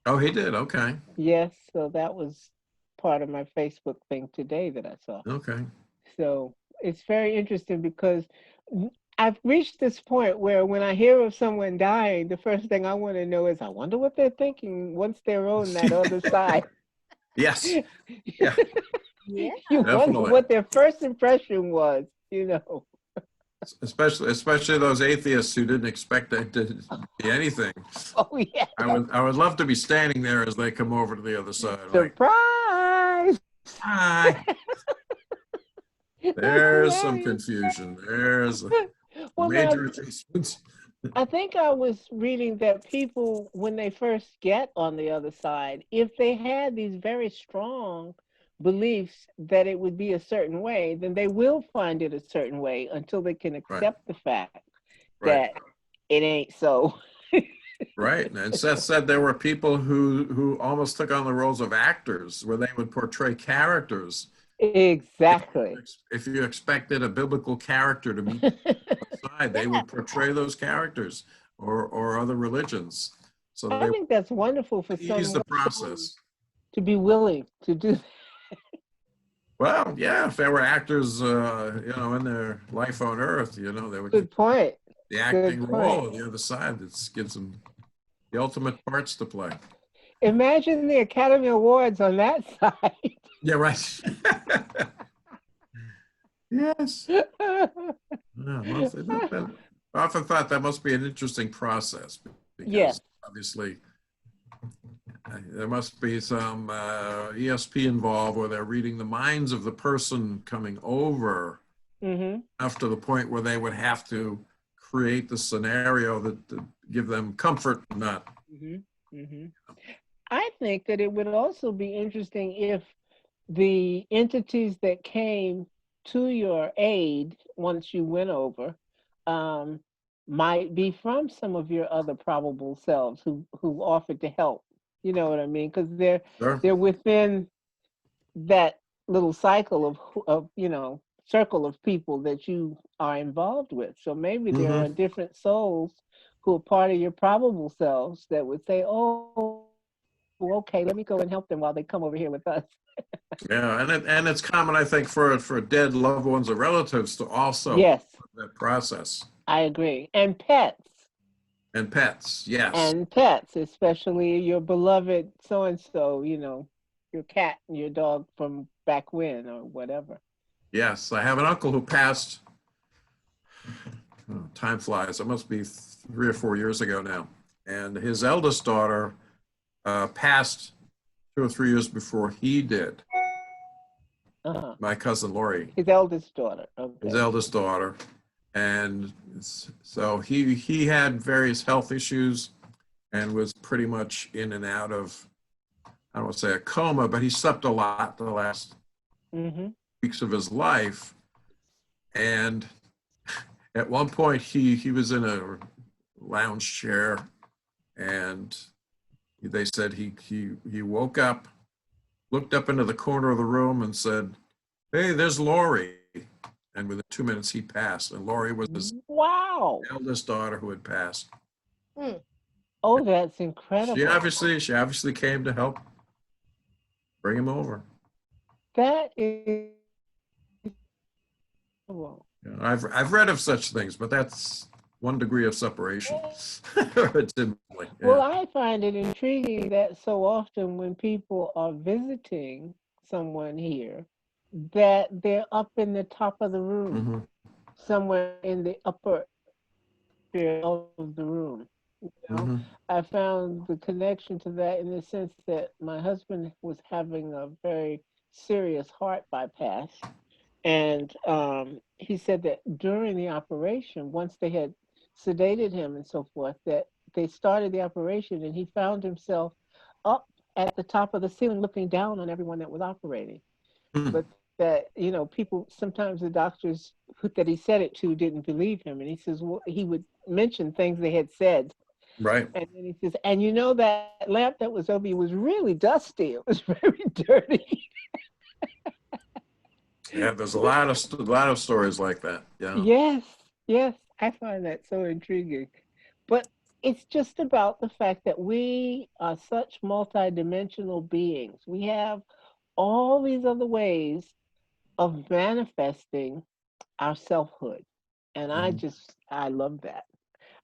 Oh, he did. Okay. Yes, so that was part of my Facebook thing today that I saw. Okay. So it's very interesting because I've reached this point where when I hear of someone dying, the first thing I want to know is, I wonder what they're thinking once they're on that other side. Yes. Yeah. Yeah. You wonder Definitely. what their first impression was. Especially those atheists who didn't expect it to be anything. Oh, yeah. I would love to be standing there as they come over to the other side. Like, Surprise! hi. That's There's some hilarious. confusion. There's a Well, now, major adjustment. I think I was reading that people, when they first get on the other side, if they had these very strong beliefs that it would be a certain way, then they will find it a certain way until they can Right. accept the fact Right. that it ain't so. Right. And Seth said there were people who almost took on the roles of actors, where they would portray characters. Exactly. If you expected a biblical character to meet the side, they would portray those characters, or other religions. So I they think that's wonderful for would ease the someone process. to be willing to do that. Well, yeah, if there were actors, in their life on Earth, they would Good get point. the Good acting point. role on the other side. That gives them the ultimate parts to play. Imagine the Academy Awards on that side. Yeah, right. Yes. Yeah, I often thought that must be an interesting process, because Yes. obviously there must be some ESP involved, where they're reading the minds of the person coming over, Mm-hmm. up to the point where they would have to create the scenario that to give them comfort, not. Mm-hmm. Mm-hmm. I think that it would also be interesting if the entities that came to your aid once you went over um, might be from some of your other probable selves who offered to help. You know what I mean? Because Sure. they're within that little cycle of circle of people that you are involved with. So maybe there are Mm-hmm. different souls who are part of your probable selves that would say, "Oh, okay, let me go and help them while they come over here with us." Yeah, and it's common, I think, for dead loved ones or relatives to also Yes, that process. I agree. And pets. And pets, yes. And pets, especially your beloved so and so, you know, your cat and your dog from back when or whatever. Yes, I have an uncle who passed, oh, time flies, it must be 3 or 4 years ago now. And his eldest daughter passed 2 or 3 years before he did, Uh-huh. my cousin Lori, His eldest daughter. his Okay. eldest daughter. And so he had various health issues and was pretty much in and out of, I don't want to say a coma, but he slept a lot the last Mm-hmm. weeks of his life. And at one point he was in a lounge chair, and they said he woke up, looked up into the corner of the room and said, "Hey, there's Lori." And within 2 minutes he passed. And Lori was his Wow. eldest daughter who had passed. Hmm. Oh, that's She incredible. obviously came to help bring him over. That is incredible. You know, I've read of such things, but that's one degree of separation. Typically, Well, yeah. I find it intriguing that so often when people are visiting someone here, that they're up in the top of the room, Mm-hmm. somewhere in the upper area of the room. You know, Mm-hmm. I found the connection to that in the sense that my husband was having a very serious heart bypass. And he said that during the operation, once they had sedated him and so forth, that they started the operation and he found himself up at the top of the ceiling looking down on everyone that was operating. Mm-hmm. But that, you know, people, sometimes the doctors that he said it to didn't believe him. And he says, well, he would mention things they had said. Right. And then he says, and you know, that lamp that was over you was really dusty. It was very dirty. Yeah, there's a lot of stories like that. Yeah. Yes, yes, I find that so intriguing. But it's just about the fact that we are such multidimensional beings. We have all these other ways of manifesting our selfhood. And Mm-hmm. I love that.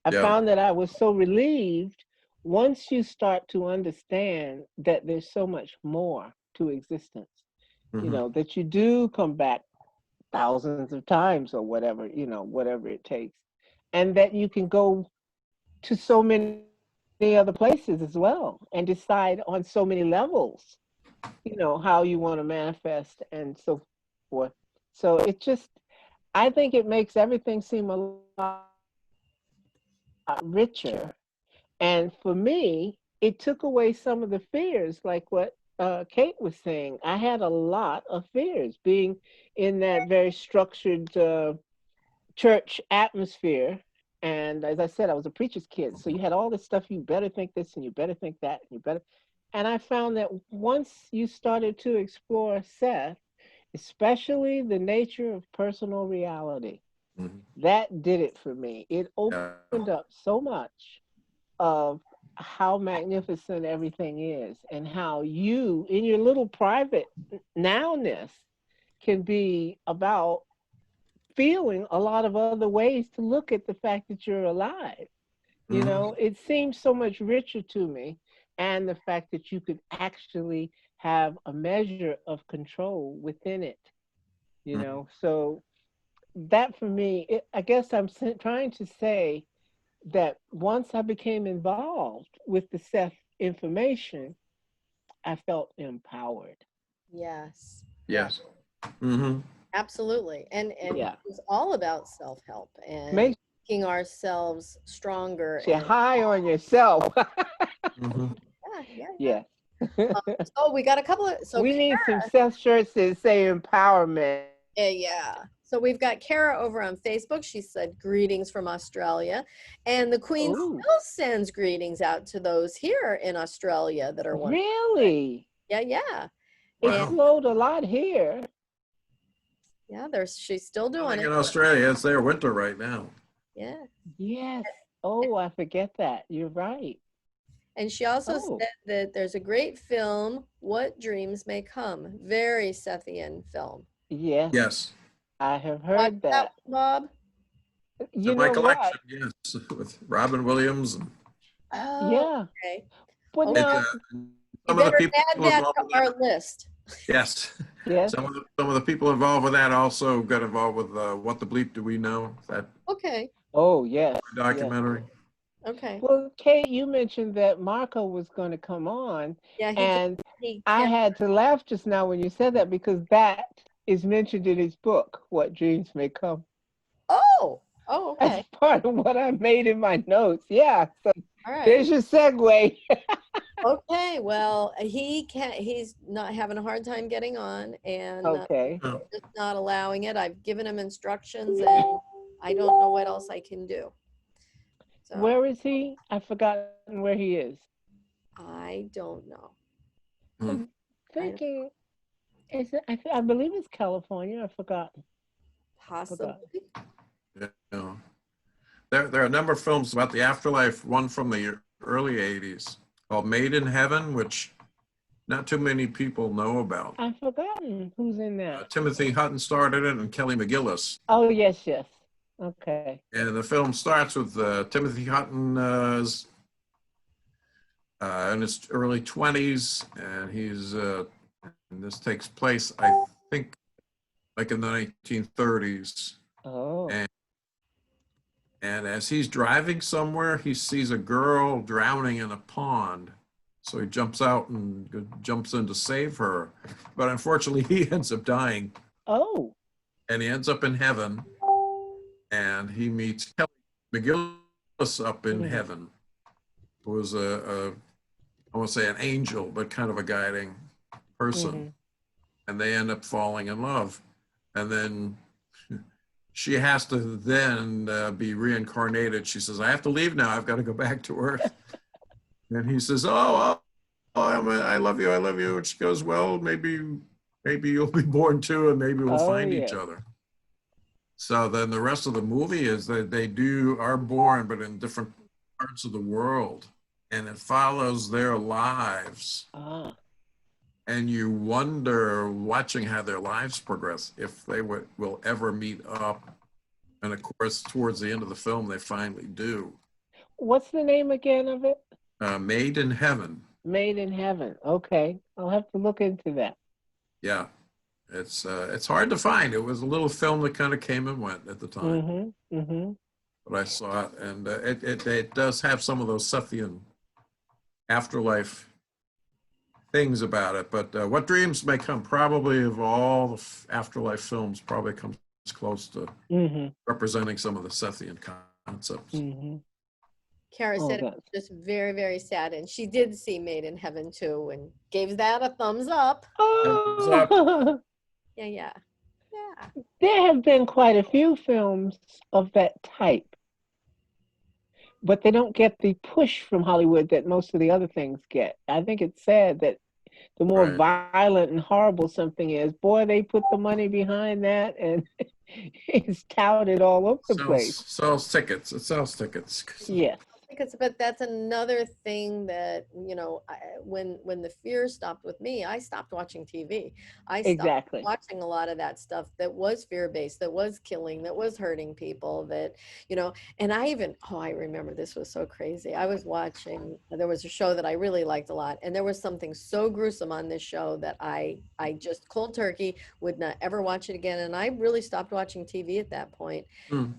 I Yeah. found that I was so relieved once you start to understand that there's so much more to existence, you Mm-hmm. know, that you do come back thousands of times or whatever, you know, whatever it takes. And that you can go to so many other places as well and decide on so many levels, you know, how you want to manifest and so forth. So it just, I think it makes everything seem a lot richer. And for me, it took away some of the fears, like what Kate was saying. I had a lot of fears being in that very structured church atmosphere. And as I said, I was a preacher's kid. So you had all this stuff, you better think this and you better think that, and you better. And I found that once you started to explore Seth, especially the nature of personal reality, Mm-hmm. that did it for me. It Yeah. opened up so much of how magnificent everything is and how you, in your little private nowness, can be about feeling a lot of other ways to look at the fact that you're alive. You Mm-hmm. know, it seems so much richer to me. And the fact that you could actually have a measure of control within it, you Mm-hmm. know. So that for me, I guess I'm trying to say that once I became involved with the Seth information, I felt empowered. Yes. Yeah, Yes. Mm-hmm. absolutely. And Yeah. it's all about self-help and Makes making ourselves stronger you and high on yourself. Mm-hmm. yeah. Yes. So we got a couple of We need some Seth shirts that say empowerment. yeah. So we've got Kara over on Facebook. She said greetings from Australia. And the Queen Oh, still sends greetings out to those here in Australia that are one. really? Yeah, yeah. It And Wow. snowed a lot here. yeah, there's she's still doing Living it. in Australia, it's their winter right now. Yeah. Yes. Oh, I forget that. You're right. And she also Oh, said that there's a great film, What Dreams May Come. Very Sethian film. yes. Yes. I have Watch heard that that. one, Bob? It's You in my know what? collection, yes, with Robin Williams. And Oh, Yeah. okay. But Okay. it, now, You some of the better people add that involved to with our that, list. yes, yes, some of the people involved with that also got involved with What the Bleep Do We Know? That Okay. oh, yes, yes. documentary. Okay. Well, Kate, you mentioned that Marco was going to come on, Yeah, and he I can't. had to laugh just now when you said that because that is mentioned in his book, What Dreams May Come. Oh, oh, That's okay. part of what I made in my notes. Yeah, so All right. there's your segue. Okay. Well, he's not having a hard time getting on, and Okay. Oh, just not allowing it. I've given him instructions, and I don't know what else I can do. So Where is he? I've forgotten where he is. I don't know. hmm. I'm I thinking, is it, I believe it's California. I've forgotten. possibly. Forgotten. Yeah. There are a number of films about the afterlife, one from the early 80s called Made in Heaven, which not too many people know about. I've forgotten who's in that. Timothy Hutton starred in it and Kelly McGillis. Oh, yes, yes. Okay. And the film starts with Timothy Hutton in his early 20s, and and this takes place, I think, like in the 1930s. Oh. And, and as he's driving somewhere, he sees a girl drowning in a pond. So he jumps out and jumps in to save her. But unfortunately, he ends up dying, Oh. and he ends up in heaven, and he meets Kelly McGillis up in Mhm. heaven, who was I won't say an angel, but kind of a guiding person. Mhm. And they end up falling in love. And then she has to then be reincarnated. She says, I have to leave now. I've got to go back to Earth. And he says, I love you. I love you. And she goes, well, maybe you'll be born too, and maybe we'll Oh, find each yes. other. So then the rest of the movie is that they are born, but in different parts of the world. And it follows their lives. Ah. And you wonder, watching how their lives progress, if they will ever meet up. And of course, towards the end of the film, they finally do. What's the name again of it? Made in Heaven. Made in Heaven. Okay. I'll have to look into that. Yeah, it's hard to find. It was a little film that kind of came and went at the time, Mhm. Mhm. but I saw it, and it does have some of those Sethian afterlife things about it. But What Dreams May Come, probably of all the afterlife films, probably comes close to Mhm. representing some of the Sethian concepts. Mhm. Kara Oh, said it that's. was just very, very sad. And she did see Made in Heaven too and gave that a thumbs up. Thumbs up. Oh. Yeah, yeah. Yeah. There have been quite a few films of that type, but they don't get the push from Hollywood that most of the other things get. I think it's sad that the more Right. violent and horrible something is, boy, they put the money behind that and it's touted all over the place. Sells tickets. It sells tickets. Yes, But that's another thing that, when the fear stopped with me, I stopped watching TV. I stopped exactly. watching a lot of that stuff that was fear-based, that was killing, that was hurting people, and I remember this was so crazy. I was watching, there was a show that I really liked a lot, and there was something so gruesome on this show that I just cold turkey would not ever watch it again. And I really stopped watching TV at that point. Hmm.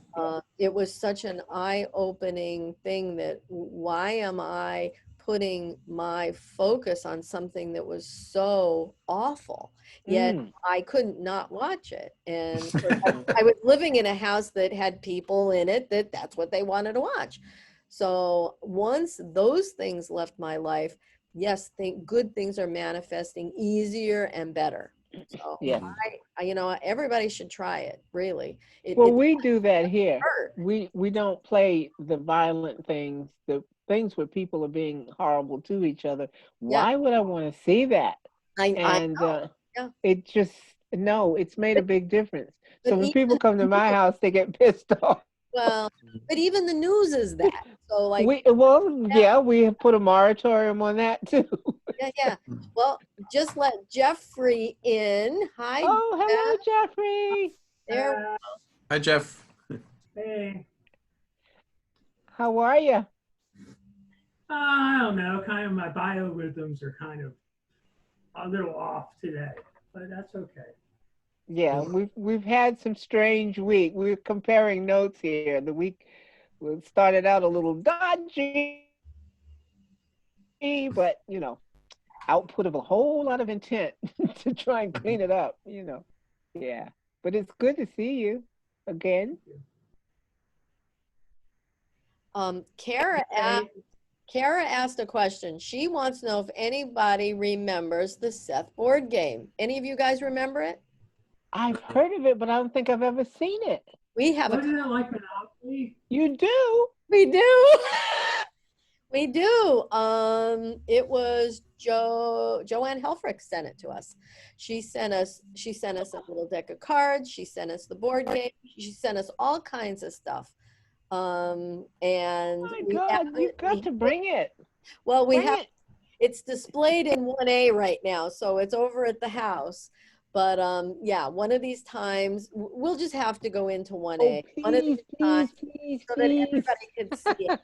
It was such an eye-opening thing that why am I putting my focus on something that was so awful, yet Mm. I couldn't not watch it. And Mhm. I was living in a house that had people in it that's what they wanted to watch. So once those things left my life, yes, good things are manifesting easier and better. So Yes. everybody should try it, really. Well, It we do that here. hurt. We don't play the violent things, the things where people are being horrible to each other. Yeah, Why would I want to see that? I And know. Yeah, it just no, it's made a but big difference. but So when people even come to my house, they get pissed off. well, but even the news is that. So like, yeah, We have put a moratorium on that too. yeah, yeah. Well, just let Jeffrey in. Hi, Oh, Jeff. hello, Jeffrey. There. Hi, Jeff. Hey, How are you? I don't know. Kind of my biorhythms are kind of a little off today, but that's okay. Yeah, Well, we've had some strange week. We're comparing notes here. The week started out a little dodgy, but output of a whole lot of intent to try and clean it up. Yeah. But it's good to see you again. Thank you. Kara Okay. Kara asked a question. She wants to know if anybody remembers the Seth board game. Any of you guys remember it? I've heard of it, but I don't think I've ever seen it. We have a Wasn't it like Monopoly? You do? we do. We do. It was Joanne Helfrich sent it to us. She sent us a little deck of cards. She sent us the board game. She sent us all kinds of stuff. And My we have God, you've it. got to bring it. Well, we Bring have it. it's displayed in 1A right now, so it's over at the house. But yeah, one of these times we'll just have to go into Oh, 1A. One of please, these times please, please, so that please. everybody can see it.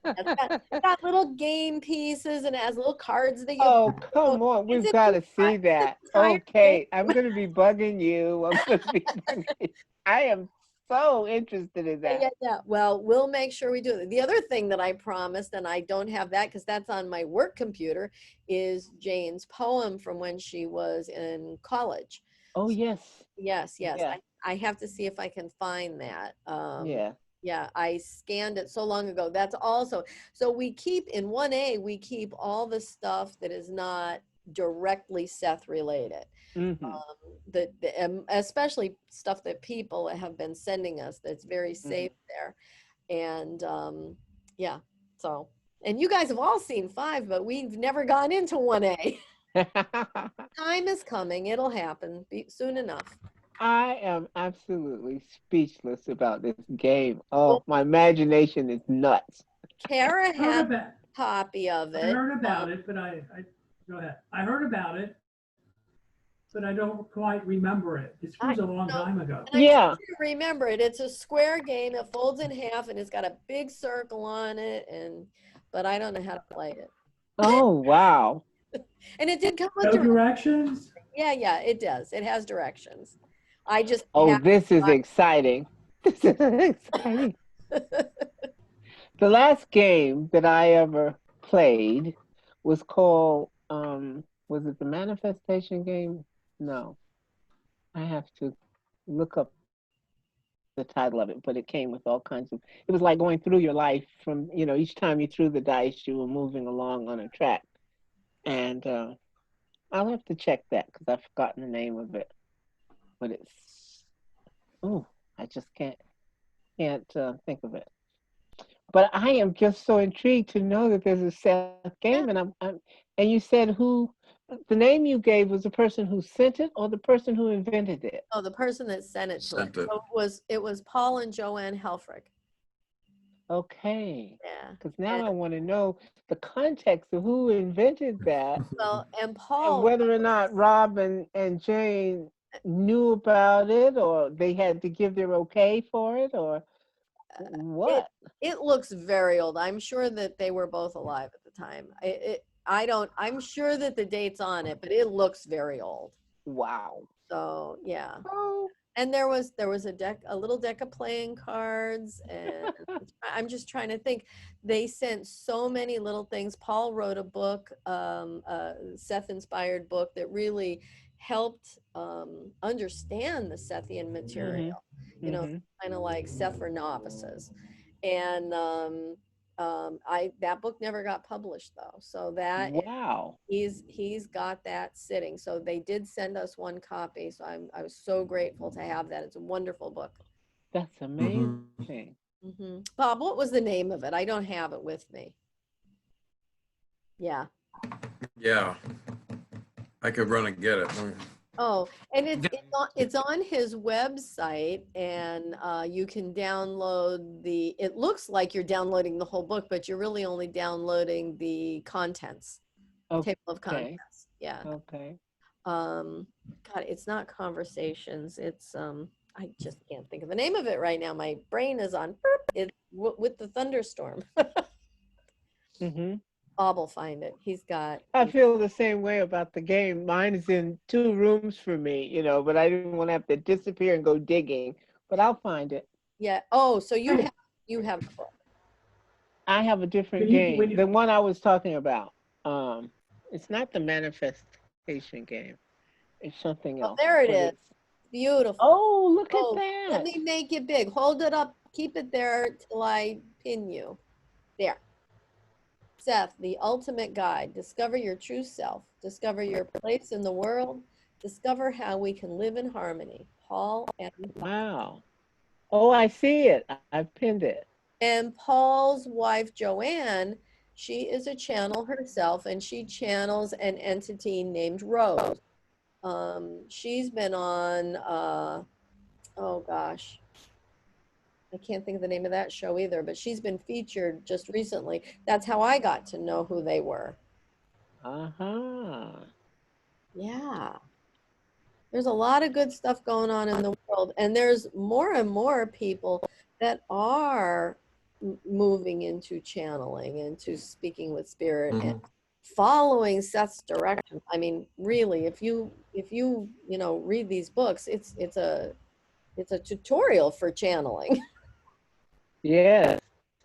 It's got little game pieces and it has little cards that you Oh, play. So come on. it's We've got to see an that. entire Okay, I'm game. going to be bugging you. I'm going to be bugging you. I am so interested in Yeah, that. yeah, yeah. Well, we'll make sure we do it. The other thing that I promised, and I don't have that because that's on my work computer, is Jane's poem from when she was in college. Oh, yes. Yes, yes. Yeah, I have to see if I can find that. yeah. Yeah, I scanned it so long ago. That's also, so we keep in 1A, we keep all the stuff that is not directly Seth related. Mm-hmm. Especially stuff that people have been sending us that's very Mm-hmm. safe there. And yeah, so, and you guys have all seen 5, but we've never gone into 1A. Time is coming. It'll happen soon enough. I am absolutely speechless about this game. Oh, Well, my imagination is nuts. Kara Heard has about. a copy of I it. heard about it, but I go ahead. I heard about it, but I don't quite remember it. This I was a long know, time ago. and I told Yeah. you to remember it. It's a square game. It folds in half, and it's got a big circle on it. And but I don't know how to play it. Oh, wow. And it did come with No directions. directions. Yeah, yeah, it does. It has directions. I just Oh, have. this is exciting. This is exciting. The last game that I ever played was called, was it the manifestation game? No, I have to look up the title of it, but it came with all kinds of, it was like going through your life from, each time you threw the dice, you were moving along on a track. And I'll have to check that because I've forgotten the name of it. But it's, oh, I just can't think of it. But I am just so intrigued to know that there's a Seth game, Yeah. and you said who the name you gave was the person who sent it or the person who invented it. Oh, the person that sent it to us. sent it. So it was Paul and Joanne Helfrich. Okay, Yeah. because now And I want to know the context of who invented that well, and and Paul, whether or not Rob and Jane knew about it or they had to give their okay for it or it what. it looks very old. I'm sure that they were both alive at the time. I don't. I'm sure that the date's on it, but it looks very old. Wow. So yeah. Oh. And there was a little deck of playing cards, and I'm just trying to think. They sent so many little things. Paul wrote a book, Seth inspired book that really helped understand the Sethian Mm-hmm. material. You know, Mm-hmm. kind of like Seth for novices, and I that book never got published though. So that Wow. he's got that sitting. So they did send us one copy. So I was so grateful to have that. It's a wonderful book. That's Mhm. amazing. Bob, what was the name of it? I don't have it with me. Yeah. Yeah, I could run and get it. Oh, and it's on his website, and you can download it looks like you're downloading the whole book, but you're really only downloading the contents, table of Okay. contents. Yeah. Okay. um God, it's not conversations, it's I just can't think of the name of it right now. My brain is on with the thunderstorm. Hmm. Bob will find it. I feel the same way about the game. Mine is in 2 rooms for me, but I didn't want to have to disappear and go digging. But I'll find it. Yeah. Oh, so Hey, you have the book. I have a different game. The one I was talking about. It's not the manifestation game. It's something Oh, else. there it But is. it's Beautiful. oh, look at Oh, let that. me make it big. Hold it up. Keep it there till I pin you. There. Seth, the ultimate guide. Discover your true self. Discover your place in the world. Discover how we can live in harmony. Paul and Wow. Oh, I see it. I've pinned it. And Paul's wife, Joanne, she is a channel herself, and she channels an entity named Rose. She's been on, oh gosh, I can't think of the name of that show either, but she's been featured just recently. That's how I got to know who they were. Uh-huh. Yeah. There's a lot of good stuff going on in the world, and there's more and more people that are moving into channeling, into speaking with spirit, and following Seth's direction. I mean, really, if you read these books, it's a tutorial for channeling. Yes.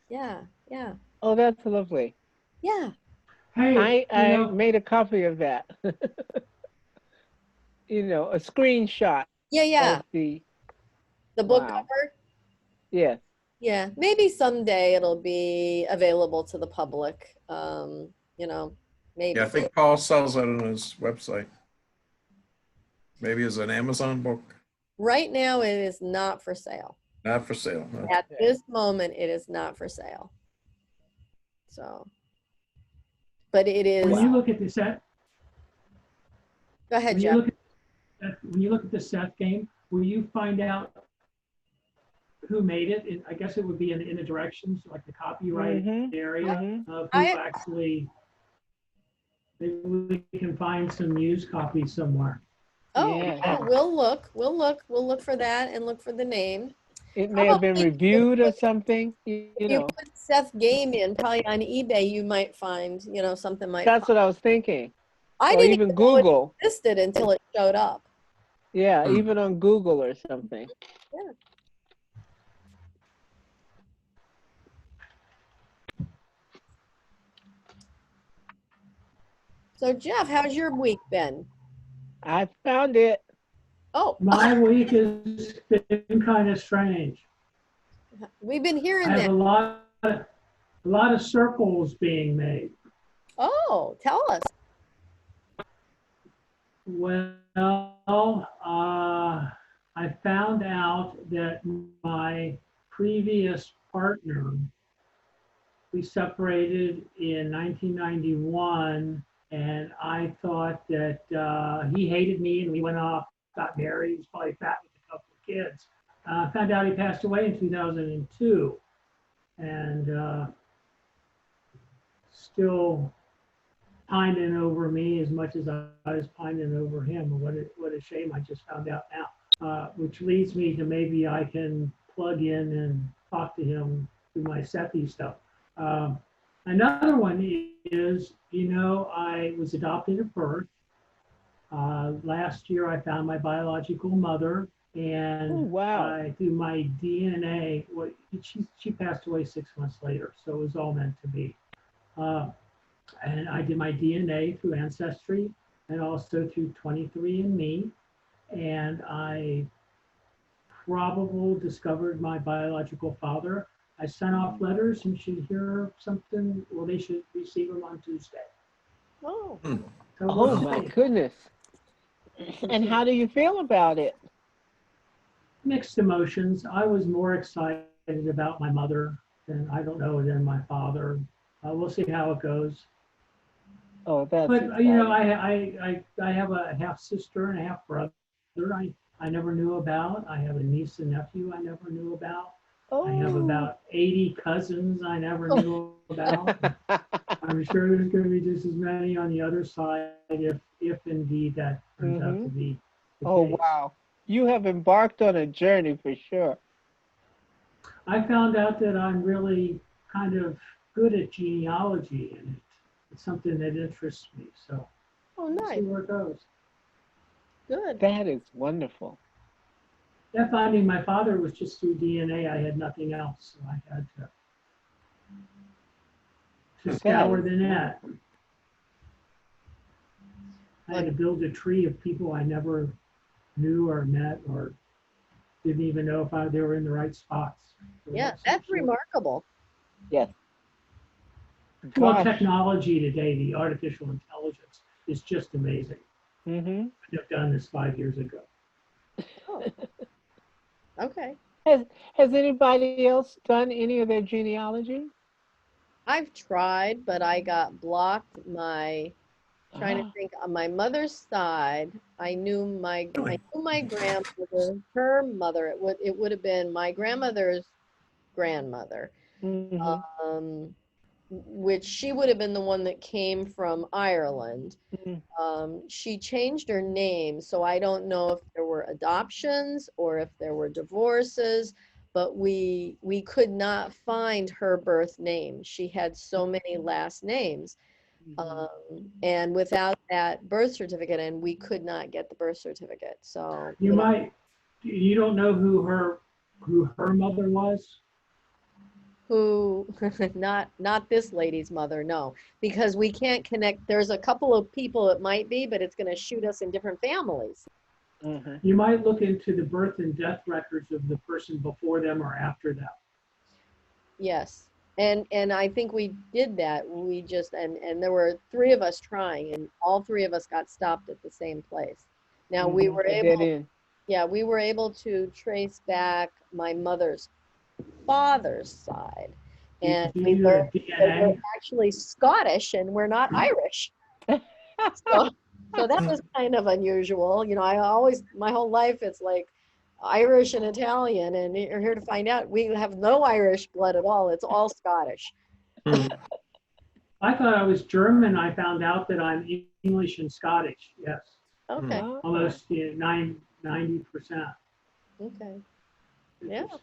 Yeah, yeah, Oh, that's lovely. yeah, hey, I made a copy of that. A screenshot yeah, yeah. of the The book wow. cover. Yes. Yeah, maybe someday it'll be available to the public. Maybe. Yeah, I think Paul sells it on his website. Maybe it's an Amazon book. Right now, it is not for sale. Not for sale. No. At this moment, it is not for sale. So, but it is. when you look at the set, Go ahead, when you Jeff. look when you look at the Seth game, will you find out who made it? I guess it would be in the directions, like the copyright area of who actually. Maybe we can find some used copies somewhere. Oh, Yeah. yeah, we'll look. We'll look for that and look for the name. It may have been reviewed or something. You put Seth Game in, probably on eBay, you might find, something might. That's what I was thinking. I Or didn't even even know Google. it existed until it showed up. Yeah, even on Google or something. Yeah. So Jeff, how's your week been? I found it. Oh, My week has been kind of strange. we've been hearing I have that. a lot of circles being made. Oh, tell us. Well, I found out that my previous partner, we separated in 1991, and I thought that he hated me, and we went off, got married. He was probably fat with a couple of kids. Found out he passed away in 2002, and still pining over me as much as I was pining over him. What a shame! I just found out now, which leads me to maybe I can plug in and talk to him through my SETI stuff. Another one is, I was adopted at birth. Last year, I found my biological mother, and through my DNA, she passed away 6 months later, so it was all meant to be. And I did my DNA through Ancestry and also through 23andMe, and I probably discovered my biological father. I sent off letters and should hear something. Well, they should receive them on Tuesday. Oh. So Oh my goodness. And how do you feel about it? Mixed emotions. I was more excited about my mother than my father. We'll see how it goes. Oh, that's But exciting. I have a half sister and a half brother I never knew about. I have a niece and nephew I never knew about. I have about 80 cousins I never knew about. I'm sure there's going to be just as many on the other side if indeed that turns out to be the case. Wow. You have embarked on a journey for sure. I found out that I'm really kind of good at genealogy, and it's something that interests me. So Oh, we'll see nice. where it goes. Good. That is wonderful. Yeah, finding my father was just through DNA. I had nothing else, so I had to That scour is the net. wonderful. I had to build a tree of people I never knew or met or didn't even know if they were in the right spots. Yeah, that's remarkable. Yes. Well, Gosh. technology today, the artificial intelligence is just amazing. Mm-hmm. I'd have done this 5 years ago. Oh, okay. Has anybody else done any of their genealogy? I've tried, but I got blocked. Trying to Ah, think, on my mother's side, I Really? knew my grandmother, her mother. It would have been my grandmother's grandmother. mm-hmm. Um, which she would have been the one that came from Ireland. Mm-hmm. She changed her name, so I don't know if there were adoptions or if there were divorces, but we could not find her birth name. She had so many last names, and without that birth certificate, and we could not get the birth certificate. So, You don't know who her mother was? who not this lady's mother, no, because we can't connect. There's a couple of people it might be, but it's going to shoot us in different families. Mm-hmm. You might look into the birth and death records of the person before them or after them. Yes. And I think we did that. We just and there were three of us trying, and all three of us got stopped at the same place. Now we Mm-hmm. were A dead able, end. yeah, we were able to trace back my mother's father's side, Did and you we do learned a that we're DNA? actually Scottish and we're not Irish. So, so that was kind of unusual. I always, my whole life, it's like Irish and Italian, and you're here to find out we have no Irish blood at all. It's all Scottish. Hmm. I thought I was German. I found out that I'm English and Scottish. Yes, Okay. Oh. almost 90%. Okay. Yeah. Interesting.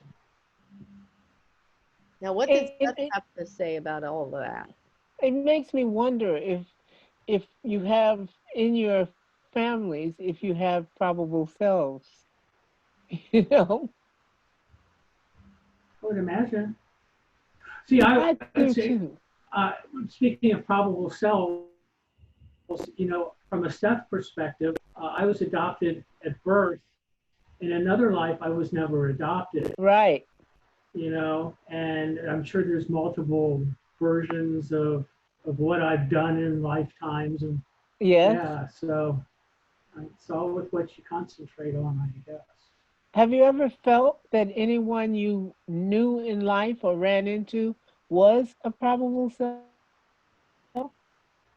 Now, what did It, Seth it have to say about all of that? it makes me wonder if you have in your families, if you have probable selves, you know. I would imagine. See, I I would do say, too. uh, speaking of probable selves, from a Seth perspective, I was adopted at birth. In another life, I was never adopted, Right. and I'm sure there's multiple versions of what I've done in lifetimes. And Yes. yeah, so it's all with what you concentrate on, I guess. Have you ever felt that anyone you knew in life or ran into was a probable self?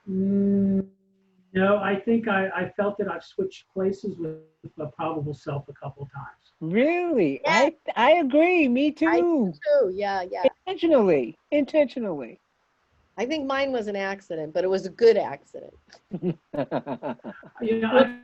Mm, no, I think I felt that I've switched places with a probable self a couple times. Really? Yeah, I agree. Me I do too. too. Yeah, yeah. Intentionally. Intentionally. I think mine was an accident, but it was a good accident. When I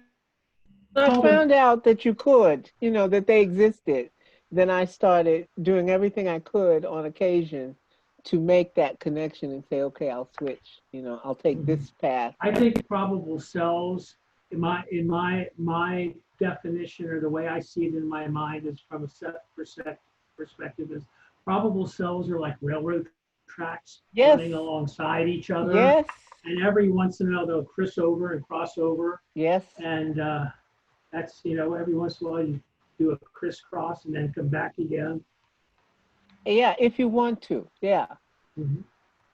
I call them. found out that you could, that they existed, then I started doing everything I could on occasion to make that connection and say, okay, I'll switch. I'll take Mhm. this path. I think probable selves, in my definition or the way I see it in my mind is from a set perspective is probable selves are like railroad tracks Yes. running alongside each other, Yes. and every once in a while they'll cross over, Yes. and that's every once in a while you do a crisscross and then come back again. Yeah, if you want to. Yeah. Mhm.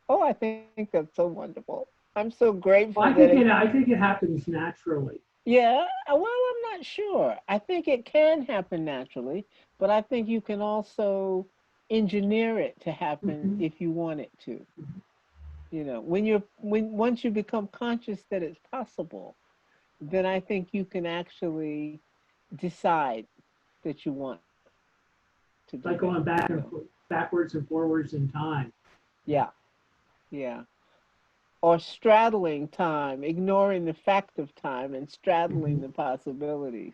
Oh, I think that's so wonderful. I'm so Well, grateful I that think it, it happens naturally. yeah, well, I'm not sure. I think it can happen naturally, but I think you can also engineer it to happen Mhm. if you want it to. When once you become conscious that it's possible, then I think you can actually decide that you want to It's do like that. going backwards and forwards in time. Yeah, yeah. Or straddling time, ignoring the fact of time and straddling Mhm. the possibilities,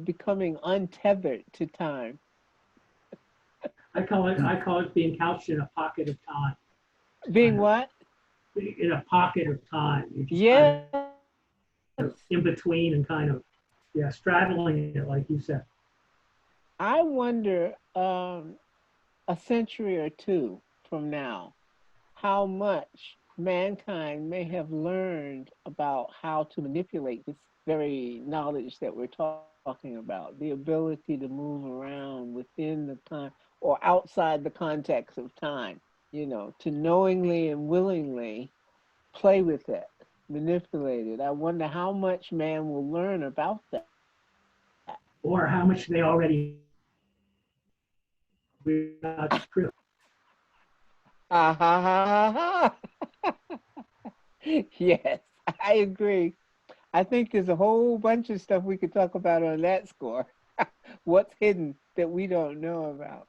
becoming untethered to time. I call it being couched in a pocket of time. Being what? In a pocket of time. You're just kind Yes. of in between and kind of, yeah, straddling it, like you said. I wonder, a century or two from now, how much mankind may have learned about how to manipulate this very knowledge that we're talking about, the ability to move around within the time or outside the context of time, to knowingly and willingly play with it, manipulate it. I wonder how much man will learn about that. Or how much they already without truth. Ah, ha, ha, ha, ha. Yes, I agree. I think there's a whole bunch of stuff we could talk about on that score. What's hidden that we don't know about?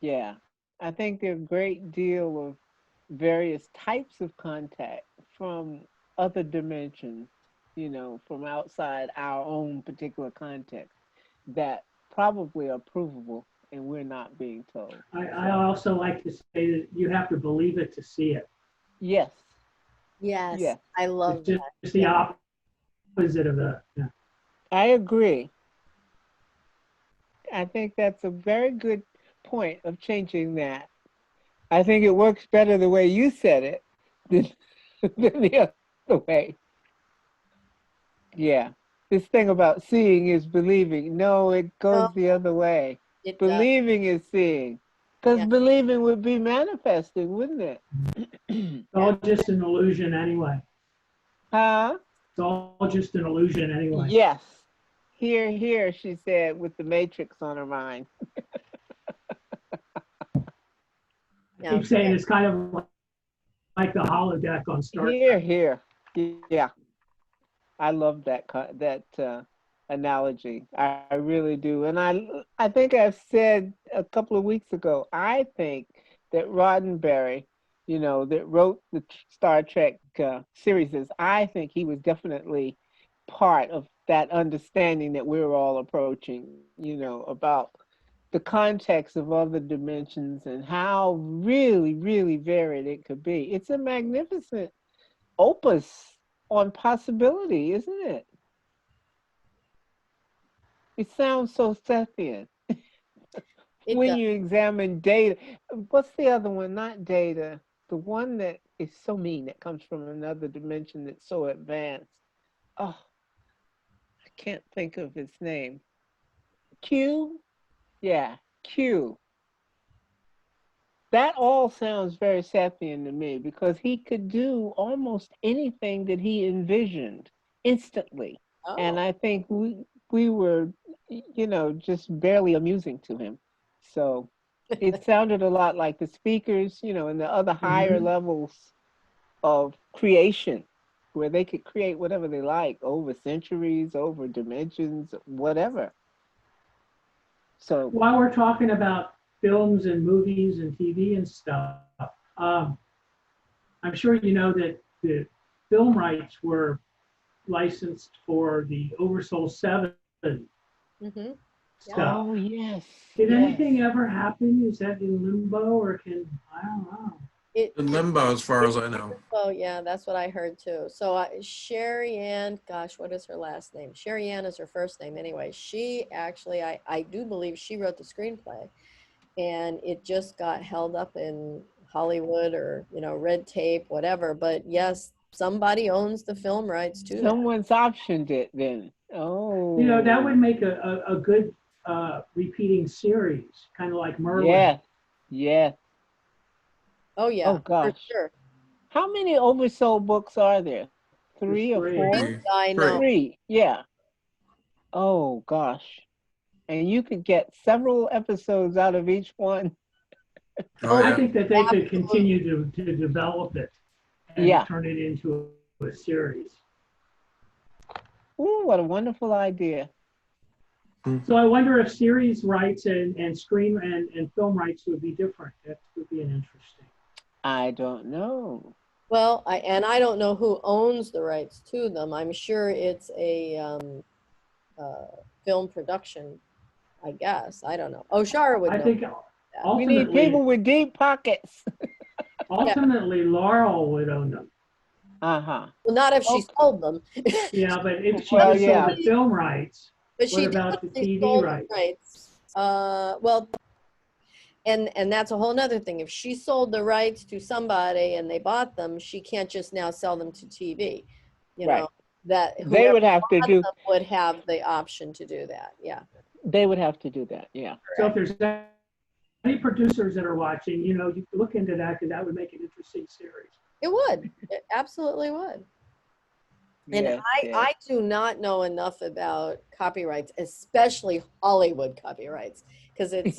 Yeah, I think there's a great deal of various types of contact from other dimensions, from outside our own particular context that probably are provable and we're not being told. I also like to say that you have to believe it to see it. Yes, Yes, yes, I love It's that. just the opposite of the. Yeah. I agree. I think that's a very good point of changing that. I think it works better the way you said it than, than the other way. Yeah. This thing about seeing is believing. No, it No, goes the other way. it does. Believing is seeing. Because Yeah, believing would be manifesting, wouldn't it? It's yeah. all just an illusion anyway. Huh? It's all just an illusion anyway. Yes. Here, here, she said, with the matrix on her mind. I Now, keep saying it's kind of like the holodeck on Star Here, Trek. here. Yeah. I love that analogy. I really do, and I think I've said a couple of weeks ago. I think that Roddenberry, that wrote the Star Trek series, I think he was definitely part of that understanding that we're all approaching. About the context of other dimensions and how really, really varied it could be. It's a magnificent opus on possibility, isn't it? It sounds so Sethian it when does. you examine data. What's the other one? Not data. The one that is so mean that comes from another dimension that's so advanced. Oh, I can't think of its name. Q? Yeah, Q. That all sounds very Sethian to me because he could do almost anything that he envisioned instantly. And Oh, I think we were, just barely amusing to him. So it sounded a lot like the speakers, and the other higher Mm-hmm. levels of creation, where they could create whatever they like over centuries, over dimensions, whatever. So While we're talking about films and movies and TV and stuff, um, I'm sure you know that the film rights were licensed for the Oversoul 7 mm-hmm. Yeah. stuff. oh yes, Did yes. anything ever happen? Is that in limbo or I don't know. In limbo, as far as I know. Oh, yeah, that's what I heard too. So Sherry Ann, gosh, what is her last name? Sherry Ann is her first name anyway. She actually, I do believe she wrote the screenplay, and it just got held up in Hollywood or, red tape, whatever. But yes, somebody owns the film rights to that. Someone's optioned it then. That would Oh, make a good repeating series, kind of like Merlin. yes, yes. Oh, Oh yeah, for gosh. sure. How many oversold books are there? There's Three or three. Three, four? I Three. know. Three, yeah. Oh gosh. And you could get several episodes out of each one. Oh, Oh, I yeah. think that they could absolutely. continue to develop it and Yeah. turn it into a series. Ooh, what a wonderful idea. So I wonder if series rights and screen and film rights would be different. That would be an interesting. I don't know. Well, I don't know who owns the rights to them. I'm sure it's a film production, I guess. I don't know. Oshara would I know. think that. We need ultimately, people with deep pockets. ultimately, Laurel would own them. Uh-huh. Well, not if she Okay. sold them. Yeah, but if she Well, just sold yeah. the film rights, But what she about the definitely TV sold the rights? rights. Well, and that's a whole nother thing. If she sold the rights to somebody and they bought them, she can't just now sell them to TV. You Right. know, that They whoever would have to bought do, them would have the option to do that. Yeah. they would have to do that. Yeah. So if there's any producers that are watching, you know, you can look into that because that would make an interesting series. It would. It absolutely would. And Yes, yes. I do not know enough about copyrights, especially Hollywood copyrights, because it's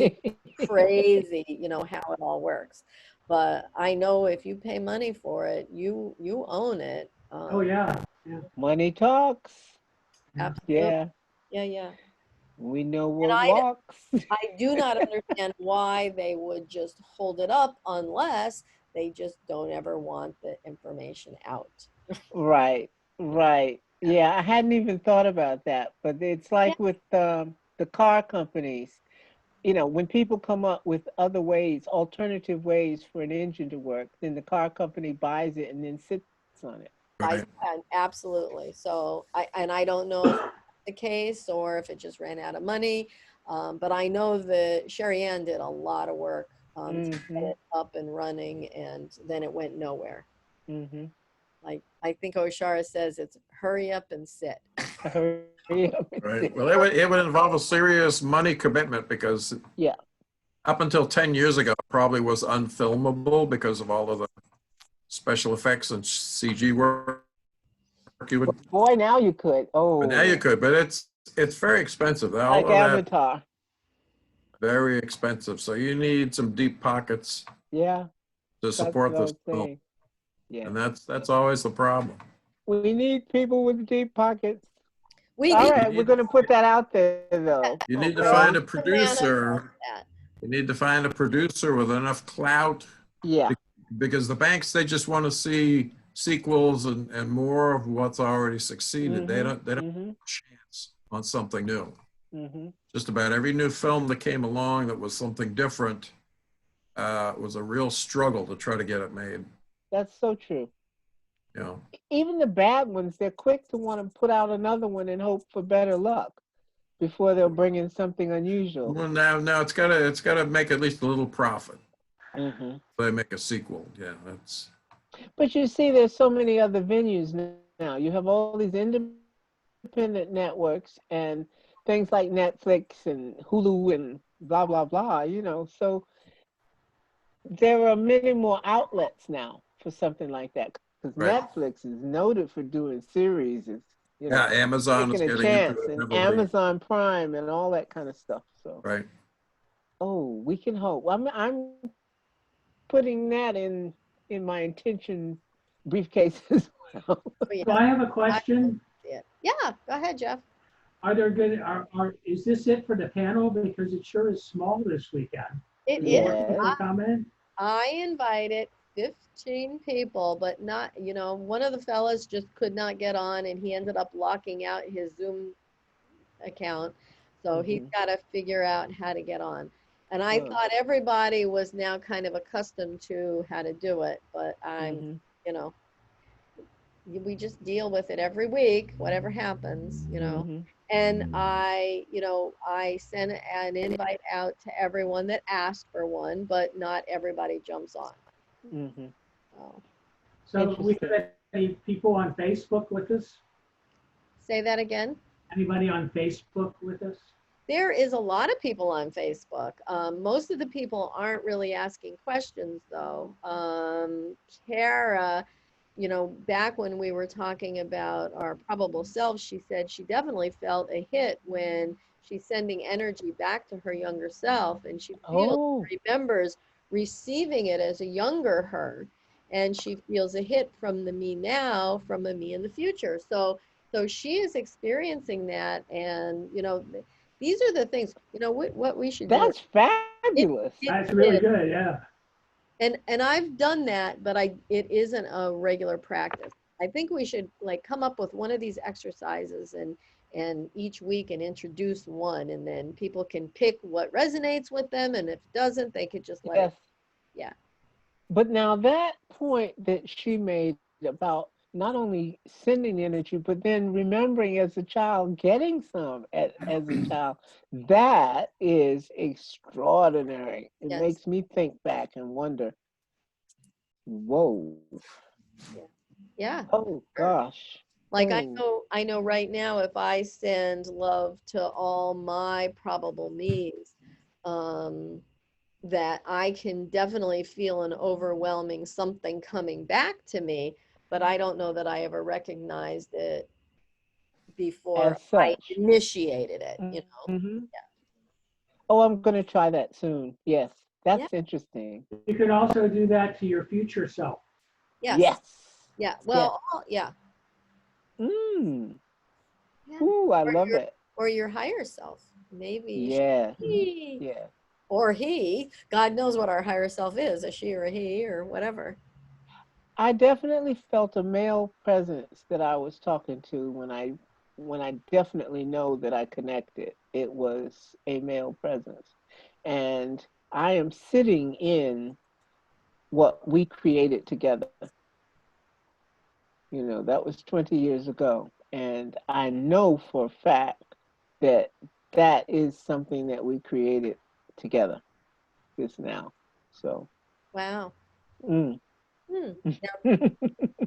crazy, you know, how it all works. But I know if you pay money for it, you own it. Oh, yeah, yeah. Money talks. Absolutely. Yeah. Yeah. We know And what walks. I do not understand why they would just hold it up unless they just don't ever want the information out. Right. Right. Yeah, I hadn't even thought about that, but it's Yeah. like with the car companies. You know, when people come up with other ways, alternative ways for an engine to work, then the car company buys it and then sits on it. Right. Absolutely. So I don't know if that's the case or if it just ran out of money. But I know that Sherry Ann did a lot of work to get Mm-hmm. it up and running, and then it went nowhere. Mm-hmm. Like I think Oshara says it's hurry up and sit. Hurry up and Right. sit. Well, it would involve a serious money commitment because Yeah. up until 10 years ago, it probably was unfilmable because of all of the special effects and CG work you would, Boy, now you could. but now you Oh, could, but it's very expensive. All like of that, Avatar. very expensive. So you need some deep pockets Yeah, to that's support what I this was film. saying. Yeah. And that's always the problem. We need people with deep pockets. We All need right, we're going to put that out there, though. You need to Okay. find a to manifest producer. that. You need to find a producer with enough clout Yeah. because the banks, they just want to see sequels and more of what's already succeeded. They don't Mm-hmm. have a chance on something new. Mm-hmm. Just about every new film that came along that was something different was a real struggle to try to get it made. That's so true. You know, Even the bad ones, they're quick to want to put out another one and hope for better luck before they'll bring in something unusual. well, now it's gotta make at least a little profit. Mm-hmm. They make a sequel. Yeah, that's But you see, there's so many other venues now. You have all these independent networks and things like Netflix and Hulu and blah, blah, blah, you know. So there are many more outlets now for something like that because right. Netflix is noted for doing series, is, you Yeah, know, Amazon is taking a getting into chance, it and heavily. Amazon Prime and all that kind of stuff. So, Right. oh, we can hope. I'm putting that in my intention briefcase as well. Oh, yeah. So I have a I question. see it. Yeah, go ahead, Jeff. Is this it for the panel? Because it sure is small this weekend. It Is is. more Yes. people coming? I invited 15 people, but not, one of the fellas just could not get on and he ended up locking out his Zoom account. So he's Mhm. got to figure out how to get on. And I Oh. thought everybody was now kind of accustomed to how to do it, but Mhm. you know, we just deal with it every week, whatever happens. Mhm. And I sent an invite out to everyone that asked for one, but not everybody jumps on. Mhm. So, So we Interesting. have any people on Facebook with us? say that again. Anybody on Facebook with us? There is a lot of people on Facebook. Most of the people aren't really asking questions, though. Kara, back when we were talking about our probable selves, she said she definitely felt a hit when she's sending energy back to her younger self, and she feels, Oh. remembers receiving it as a younger her, and she feels a hit from the me now, from a me in the future. So she is experiencing that, and these are the things, what we should do. That's fabulous. It That's really is. good, yeah. And I've done that, but it isn't a regular practice. I think we should like come up with one of these exercises and each week and introduce one, and then people can pick what resonates with them, and if it doesn't, they could just let it. Yes. Yeah. But now that point that she made about not only sending energy, but then remembering as a child, getting some as a child, that is extraordinary. It Yes. makes me think back and wonder, whoa, Yeah. Yeah. oh Sure. gosh, Like oh, I know right now, if I send love to all my probable me's, um, that I can definitely feel an overwhelming something coming back to me, but I don't know that I ever recognized it before as I such. initiated it, you know? Hmm. Oh, I'm going to try that soon. Yes, Yeah. that's interesting. You could also do that to your future self. Yes. Yes, Yeah. yes. Well, yeah. Mm. Yeah. Ooh, I Or love your it. or your higher self. Maybe Yes, Mhm. she yes. or he. God knows what our higher self is, a she or a he or whatever. I definitely felt a male presence that I was talking to when I definitely know that I connected. It was a male presence. And I am sitting in what we created together. You know, that was 20 years ago. And I know for a fact that that is something that we created together just now. So, Wow. mm. Hmm.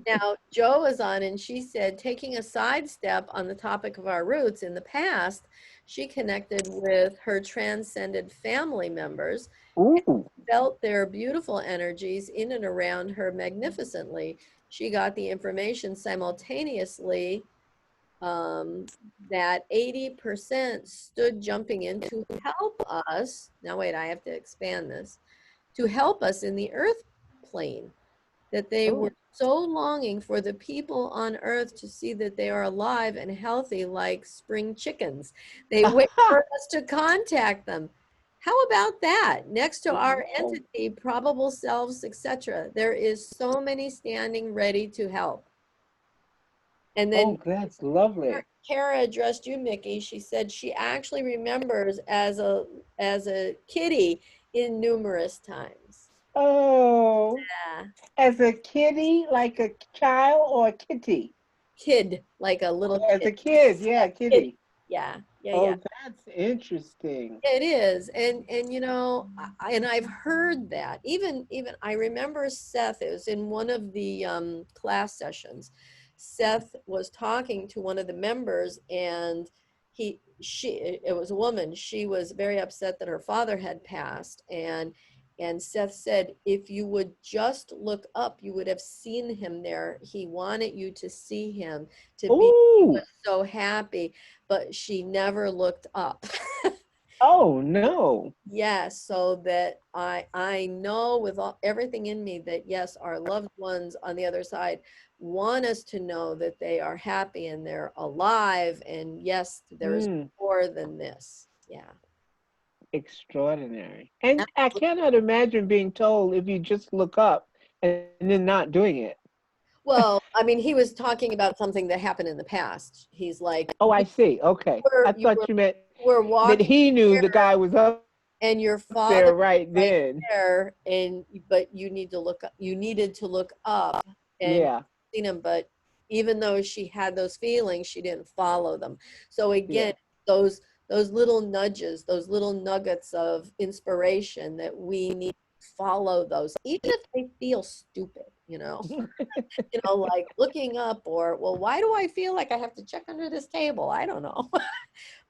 Now, Joe is on and she said, taking a sidestep on the topic of our roots, in the past, she connected with her transcended family members, Ooh. felt their beautiful energies in and around her magnificently. She got the information simultaneously, um, that 80% stood jumping in to help us. Now, wait, I have to expand this, to help us in the earth plane, that they were Oh. so longing for the people on earth to see that they are alive and healthy like spring chickens. They wait for us to contact them. How about that? Next to our Wow. entity, probable selves, etc., there is so many standing ready to help. And then Oh, that's lovely. Kara addressed you, Mickey. She said she actually remembers as a kitty in numerous times. Oh, Yeah. as a kitty, like a child or a kitty? Kid, like a little Oh, as kid. a kid, yeah, Kitty. kitty. Yeah, yeah, yeah. Oh, that's interesting. It is, and you know, and I've heard that. Even I remember Seth. It was in one of the class sessions. Seth was talking to one of the members, and it was a woman. She was very upset that her father had passed, and Seth said, if you would just look up, you would have seen him there. He wanted you to see him, to be. He was Oh, so happy, but she never looked up. oh no. Yes, so that I know with everything in me that yes, our loved ones on the other side want us to know that they are happy and they're alive, and yes, there is Mm, more than this. Yeah. extraordinary. And I cannot imagine being told if you just look up and then not doing it. Well, I mean, he was talking about something that happened in the past. He's like, Oh, I see. Okay. I you thought you meant were that walking he knew here the guy was up and your there father was right right then. there, and but you needed to look up and Yeah, seen him, but even though she had those feelings, she didn't follow them. So again, yeah. those those little nudges, those little nuggets of inspiration that we need to follow those, even if they feel stupid, like looking up, or well, why do I feel like I have to check under this table? I don't know.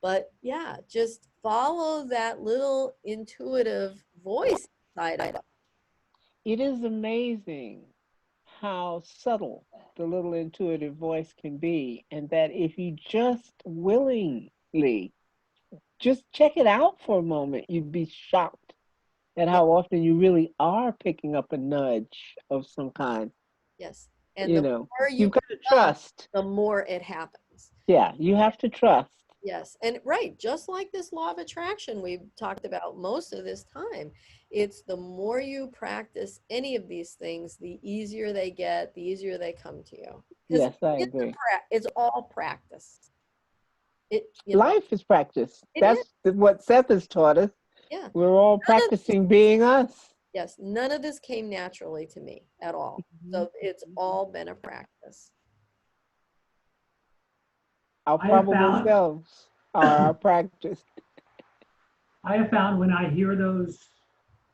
But yeah, just follow that little intuitive voice inside of it. It is amazing how subtle the little intuitive voice can be, and that if you just willingly just check it out for a moment, you'd be shocked at Yeah, how often you really are picking up a nudge of some kind. yes. And You the know, more you you've got pick to up, trust. the more it happens. Yeah, you have to trust. Yes. And right, just like this law of attraction we've talked about most of this time, it's the more you practice any of these things, the easier they get, the easier they come to you. Because Yes, I agree. it's all practice. Life is practice. it is. That's what Seth has taught us. Yeah. We're all None of this, practicing being us. yes, none of this came naturally to me at all. Mhm. So it's all been a practice. Our I have probable found, selves are our practice. I have found when I hear those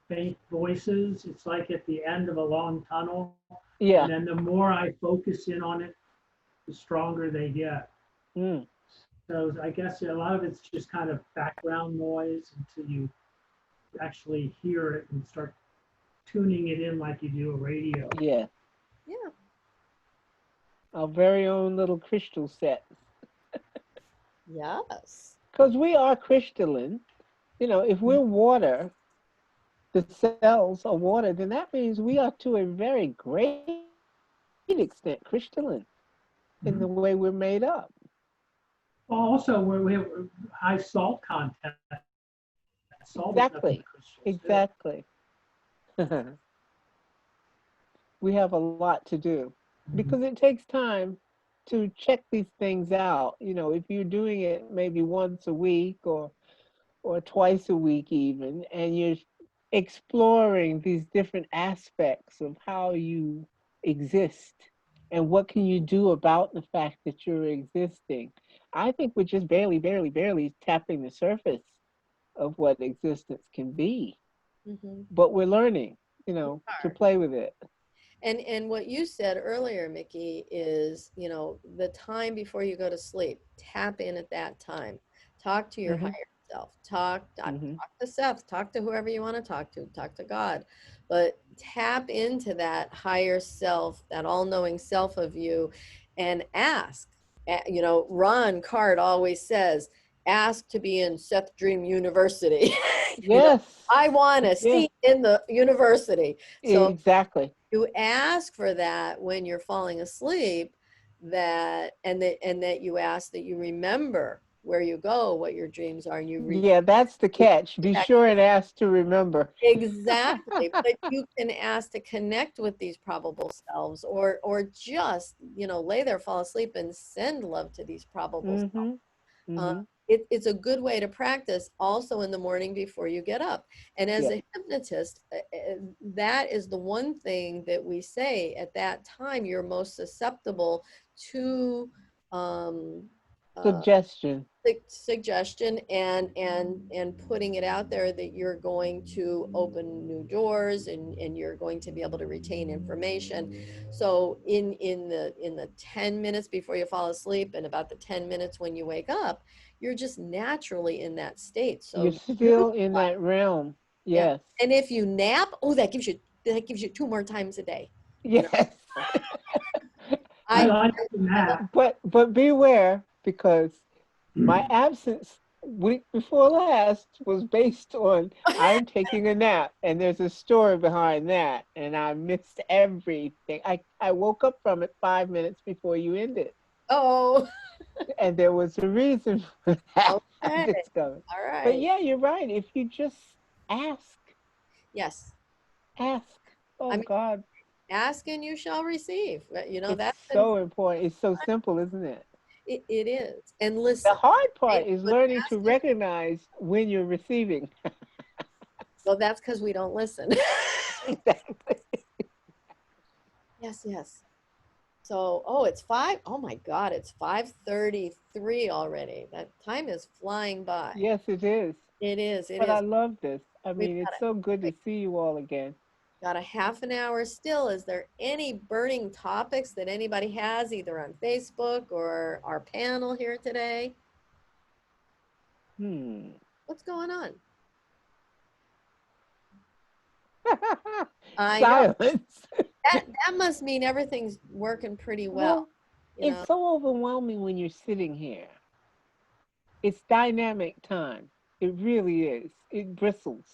faint voices, it's like at the end of a long tunnel. And Yeah. then the more I focus in on it, the stronger they get. Mm. So I guess a lot of it's just kind of background noise until you actually hear it and start tuning it in like you do a radio. Yeah. Yeah. Our very own little crystal set. Yes. Because we are crystalline. If we're water, the cells are water, then that means we are to a very great extent crystalline in the Mhm. way we're made up. Well, also, where we have high salt content, salt is nothing Exactly. but crystals too. Exactly. We have a lot to do Mhm. because it takes time to check these things out. If you're doing it maybe once a week or twice a week even, and you're exploring these different aspects of how you exist and what can you do about the fact that you're existing. I think we're just barely, barely, barely tapping the surface of what existence can be, Hmm. but we're learning, to Are. play with it. And what you said earlier, Mickey, is, the time before you go to sleep, tap in at that time. Talk to your higher Hmm. self. Talk Hmm. to Seth, talk to whoever you want to, talk to God. But tap into that higher self, that all-knowing self of you, and ask. Ron Card always says, ask to be in Seth Dream University. Yes. I want a Yeah, seat in the university. So exactly. you ask for that when you're falling asleep, that you ask that you remember where you go, what your dreams are, and Yeah, that's the catch. Be sure and ask to remember. exactly. But you can ask to connect with these probable selves, or just, lay there, fall asleep, and send love to these probable selves. Hmm. uh, Hmm. it's a good way to practice also in the morning before you get up. And as Yeah. a hypnotist, that is the one thing that we say at that time you're most susceptible to, um, uh, Suggestion. suggestion, and putting it out there that you're going to open new doors, and you're going to be able to retain information. So in the 10 minutes before you fall asleep, and about the 10 minutes when you wake up, you're just naturally in that state. You're So still in that realm. yeah. Yes. And if you nap, oh, that gives you two more times a day. you know Yes. I i like that. But beware, because my absence week before last was based on I'm taking a nap, and there's a story behind that, and I missed everything. I woke up from it 5 minutes before you ended, oh. and there was a reason for that, I Okay. discovered. All But right. yeah, you're right. If you just ask, Yes. ask. I Oh mean, God, ask and you shall receive. it's That's been, so important. It's so simple, isn't it? it is. And The listen, hard maybe part is with learning to asking, recognize when you're receiving. well, that's because we don't listen. Exactly. Yes, yes. So, oh, it's five. Oh my God, it's 5:33 already. That time is flying by. Yes, it is. It is, it But I is. love this. I We've mean, got it's so good to see you all again. got a half an hour still. Is there any burning topics that anybody has, either on Facebook or our panel here today? Hmm. What's going on? I know Silence. that must mean everything's working pretty well. Well, You it's know, so overwhelming when you're sitting here. It's dynamic time. It really is. It bristles.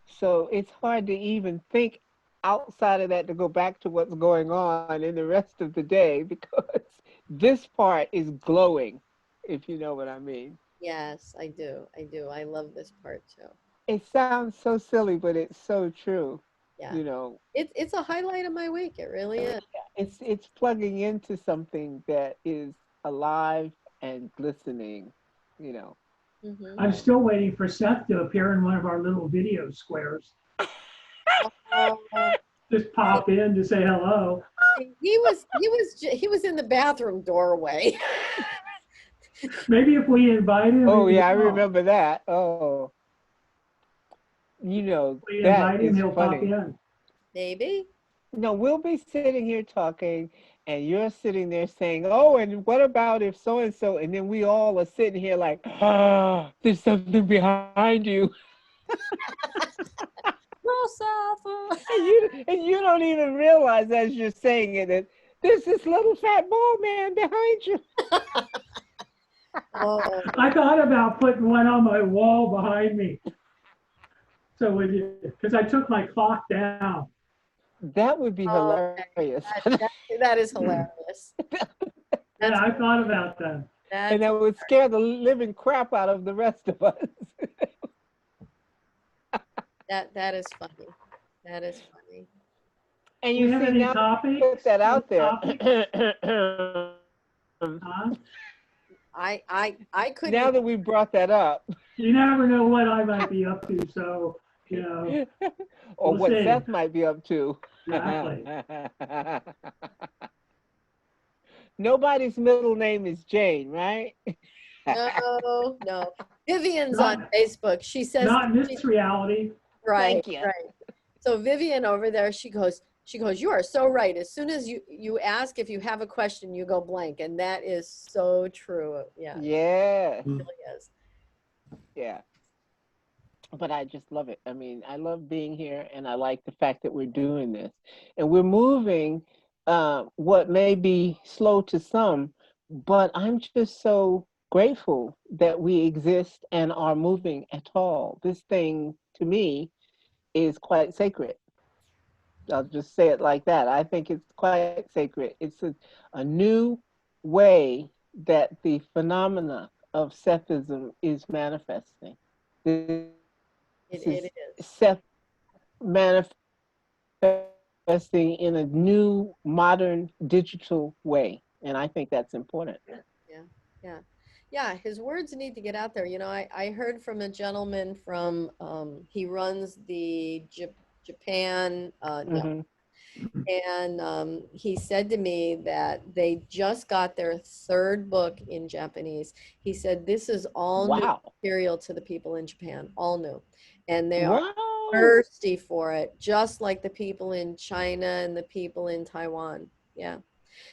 So it's hard to even think outside of that to go back to what's going on in the rest of the day because this part is glowing, if you know what I mean. yes, I do. I do. I love this part too. It sounds so silly, but it's so true. Yeah. You know, It's a highlight of my week. It really is. it's plugging into something that is alive and glistening. you know. Mhm. I'm still waiting for Seth to appear in one of our little video squares. Oh, Just pop in to say hello. he was in the bathroom doorway. Maybe if we invite him, Oh he yeah, I will. remember that. Oh, you know, If we that invite him, is he'll pop funny. in. Maybe. No, we'll be sitting here talking, and you're sitting there saying, "Oh, and what about if so and so?" And then we all are sitting here like, "Ah, there's something behind you," and you don't even realize as you're saying it that there's this little fat bald man behind you. Oh, I thought about putting one on my wall behind me. So when you, because I took my clock down. That would be oh, hilarious. that is hilarious. Yeah, That's I thought about that. And that's that would scare the living crap out of the rest of us. that is funny. That is funny. And Do we you have see, any now that you put topics? that Any out there, topics? Huh? I now couldn't. that we brought that up, You never know what I might be up to, so you know, or we'll what see. Seth might be up to. Exactly. Nobody's middle name is Jane, right? No. Vivian's on Not, Facebook. She says, not in this reality. right, Thank you. right. So Vivian over there, she goes, you are so right. As soon as you ask if you have a question, you go blank. And that is so true. Yeah, it Yeah, really is. yeah. But I just love it. I mean, I love being here, and I like the fact that we're doing this. And we're moving what may be slow to some, but I'm just so grateful that we exist and are moving at all. This thing, to me, is quite sacred. I'll just say it like that. I think it's quite sacred. It's a new way that the phenomena of Sethism is manifesting. This is It is. Seth manifesting in a new, modern, digital way. And I think that's important. Yeah, yeah. Yeah, his words need to get out there. You know, I heard from a gentleman from, he runs the Japan network. Hmm. And he said to me that they just got their third book in Japanese. He said, this is all new Wow. material to the people in Japan, all new. And they are Wow. thirsty for it, just like the people in China and the people in Taiwan. Yeah.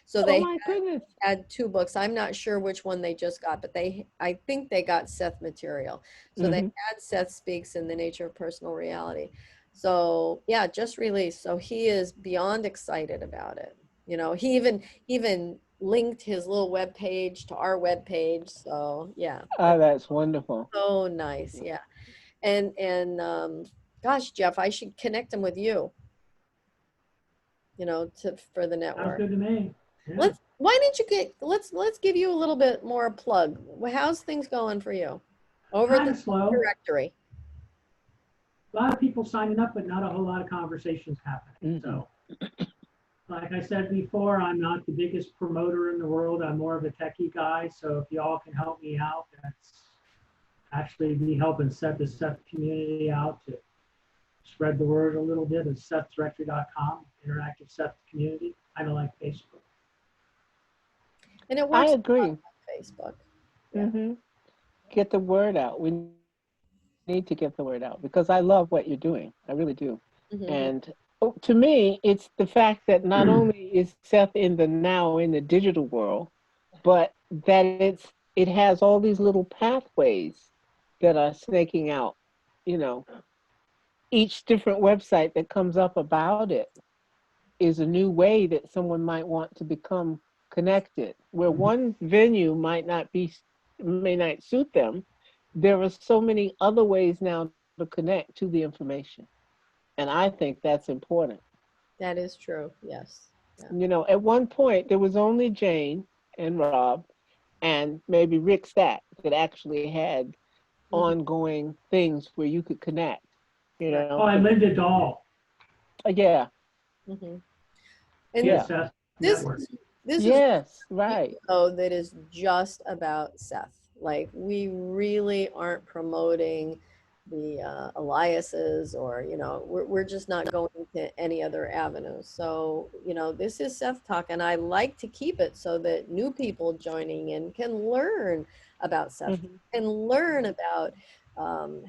So Oh they my goodness. had two books. I'm not sure which one they just got, but I think they got Seth material. So they Hmm. had Seth Speaks in the Nature of Personal Reality. So yeah, just released. So he is beyond excited about it. You know, he even linked his little web page to our web page. So yeah, Oh, that's wonderful. so nice. Yeah. And gosh, Jeff, I should connect him with you, you know, to for the Sounds network. good to me. Yeah. Why didn't you let's give you a little bit more plug. How's things going for you over at Kind the of slow. directory? A lot of people signing up, but not a whole lot of conversations happening. So, like I said before, I'm not the biggest promoter in the world. I'm more of a techie guy. So if y'all can help me out, that's actually be helping set the Seth community out to spread the word a little bit of SethDirectory.com, interactive Seth community, kind of like Facebook. And it I works agree. on Facebook. Yeah. Hmm. Get the word out. We need to get the word out because I love what you're doing. I really do. Mm-hmm. And to me, it's the fact that not only is Seth in the now in the digital world, but that it has all these little pathways that are snaking out. You know, each different website that comes up about it is a new way that someone might want to become connected. Where one venue may not suit them, there are so many other ways now to connect to the information. And I think that's important. That is true. Yes. Yeah. You know, at one point there was only Jane and Rob and maybe Rick Stack that actually had Mm-hmm. ongoing things where you could connect, you Right. know, Oh, and because Linda Dahl. yeah, Mm-hmm. She And has yeah, Seth this Network. this is yes, a right. show that is just about Seth. Like we really aren't promoting the Eliases, or we're just not going to any other avenue. So this is Seth Talk, and I like to keep it so that new people joining in can learn about Seth, Mhm. can learn about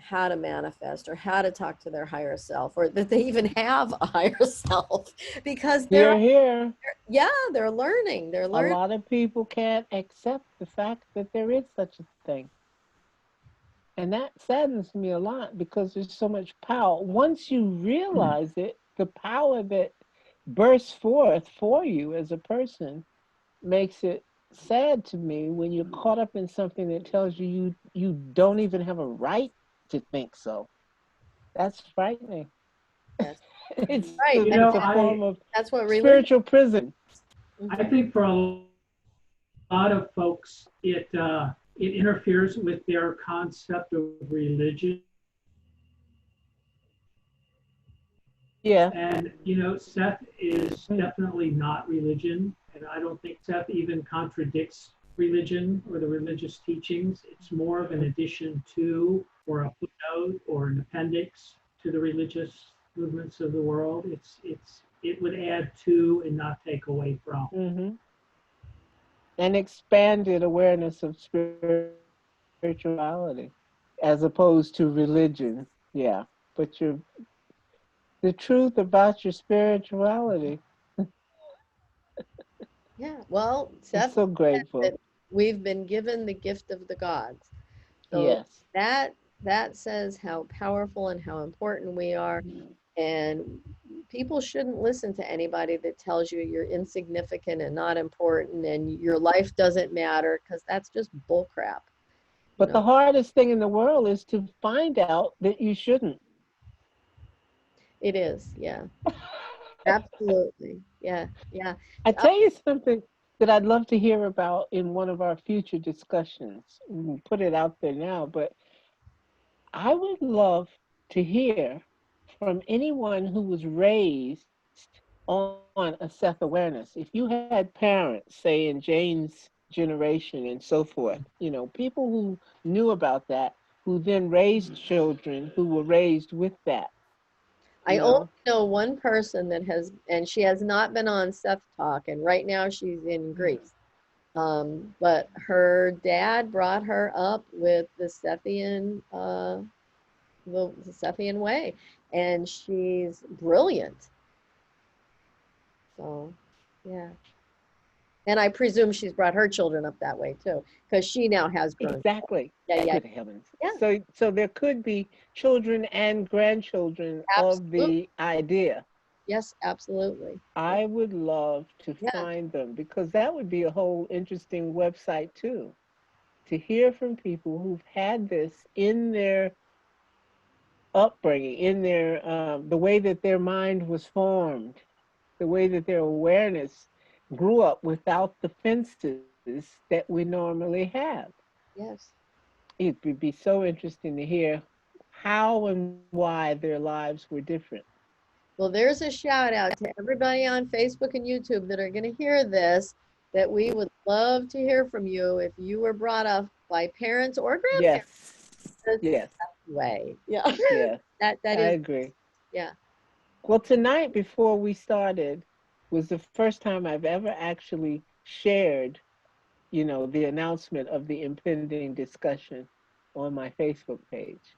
how to manifest or how to talk to their higher self, or that they even have a higher self, because You're here. yeah, they're A learning. lot of people can't accept the fact that there is such a thing. And that saddens me a lot because there's so much power. Once you realize it, the power that bursts forth for you as a person makes it sad to me when you're caught up in something that tells you don't even have a right to think so. That's frightening. Yes, It's right. You And it's know, a form of that's what religion. spiritual prison. I Mhm. think for a lot of folks, it interferes with their concept of religion. Yeah. And, Seth is definitely not religion. And I don't think Seth even contradicts religion or the religious teachings. It's more of an addition to, or a footnote, or an appendix to the religious movements of the world. It would add to and not take away from. Hmm. An expanded awareness of spirituality as opposed to religion. Yeah. But the truth about your spirituality, Yeah. Well, I'm Seth so said that grateful. we've been given the gift of the gods. So Yes. that that says how powerful and how important we are. And people shouldn't listen to anybody that tells you you're insignificant and not important and your life doesn't matter, because that's just bull crap. You But know, the hardest thing in the world is to find out that you shouldn't. it is. Yeah, absolutely. Yeah, yeah. I Uh, tell you something that I'd love to hear about in one of our future discussions. We can put it out there now, but I would love to hear from anyone who was raised on a Seth awareness. If you had parents, say in Jane's generation and so forth, people who knew about that, who then raised children who were raised with that, I you only know? know one person that has, and she has not been on Seth Talk, and right now she's in Greece. But her dad brought her up with the Sethian way, and she's brilliant. So, yeah. And I presume she's brought her children up that way too, because she now has grown. Exactly. Yeah, yeah, Good heavens. yeah. So there could be children and grandchildren of Absolutely. the idea. Yes, absolutely. I would love to Yeah. find them because that would be a whole interesting website too. To hear from people who've had this in their upbringing, in their the way that their mind was formed, the way that their awareness grew up without the fences that we normally have. Yes. It would be so interesting to hear how and why their lives were different. Well, there's a shout out to everybody on Facebook and YouTube that are going to hear this, that we would love to hear from you if you were brought up by parents or grandparents Yes, the yes, way. Yeah. yes, That I is, agree. yeah. Well, tonight before we started was the first time I've ever actually shared, the announcement of the impending discussion on my Facebook page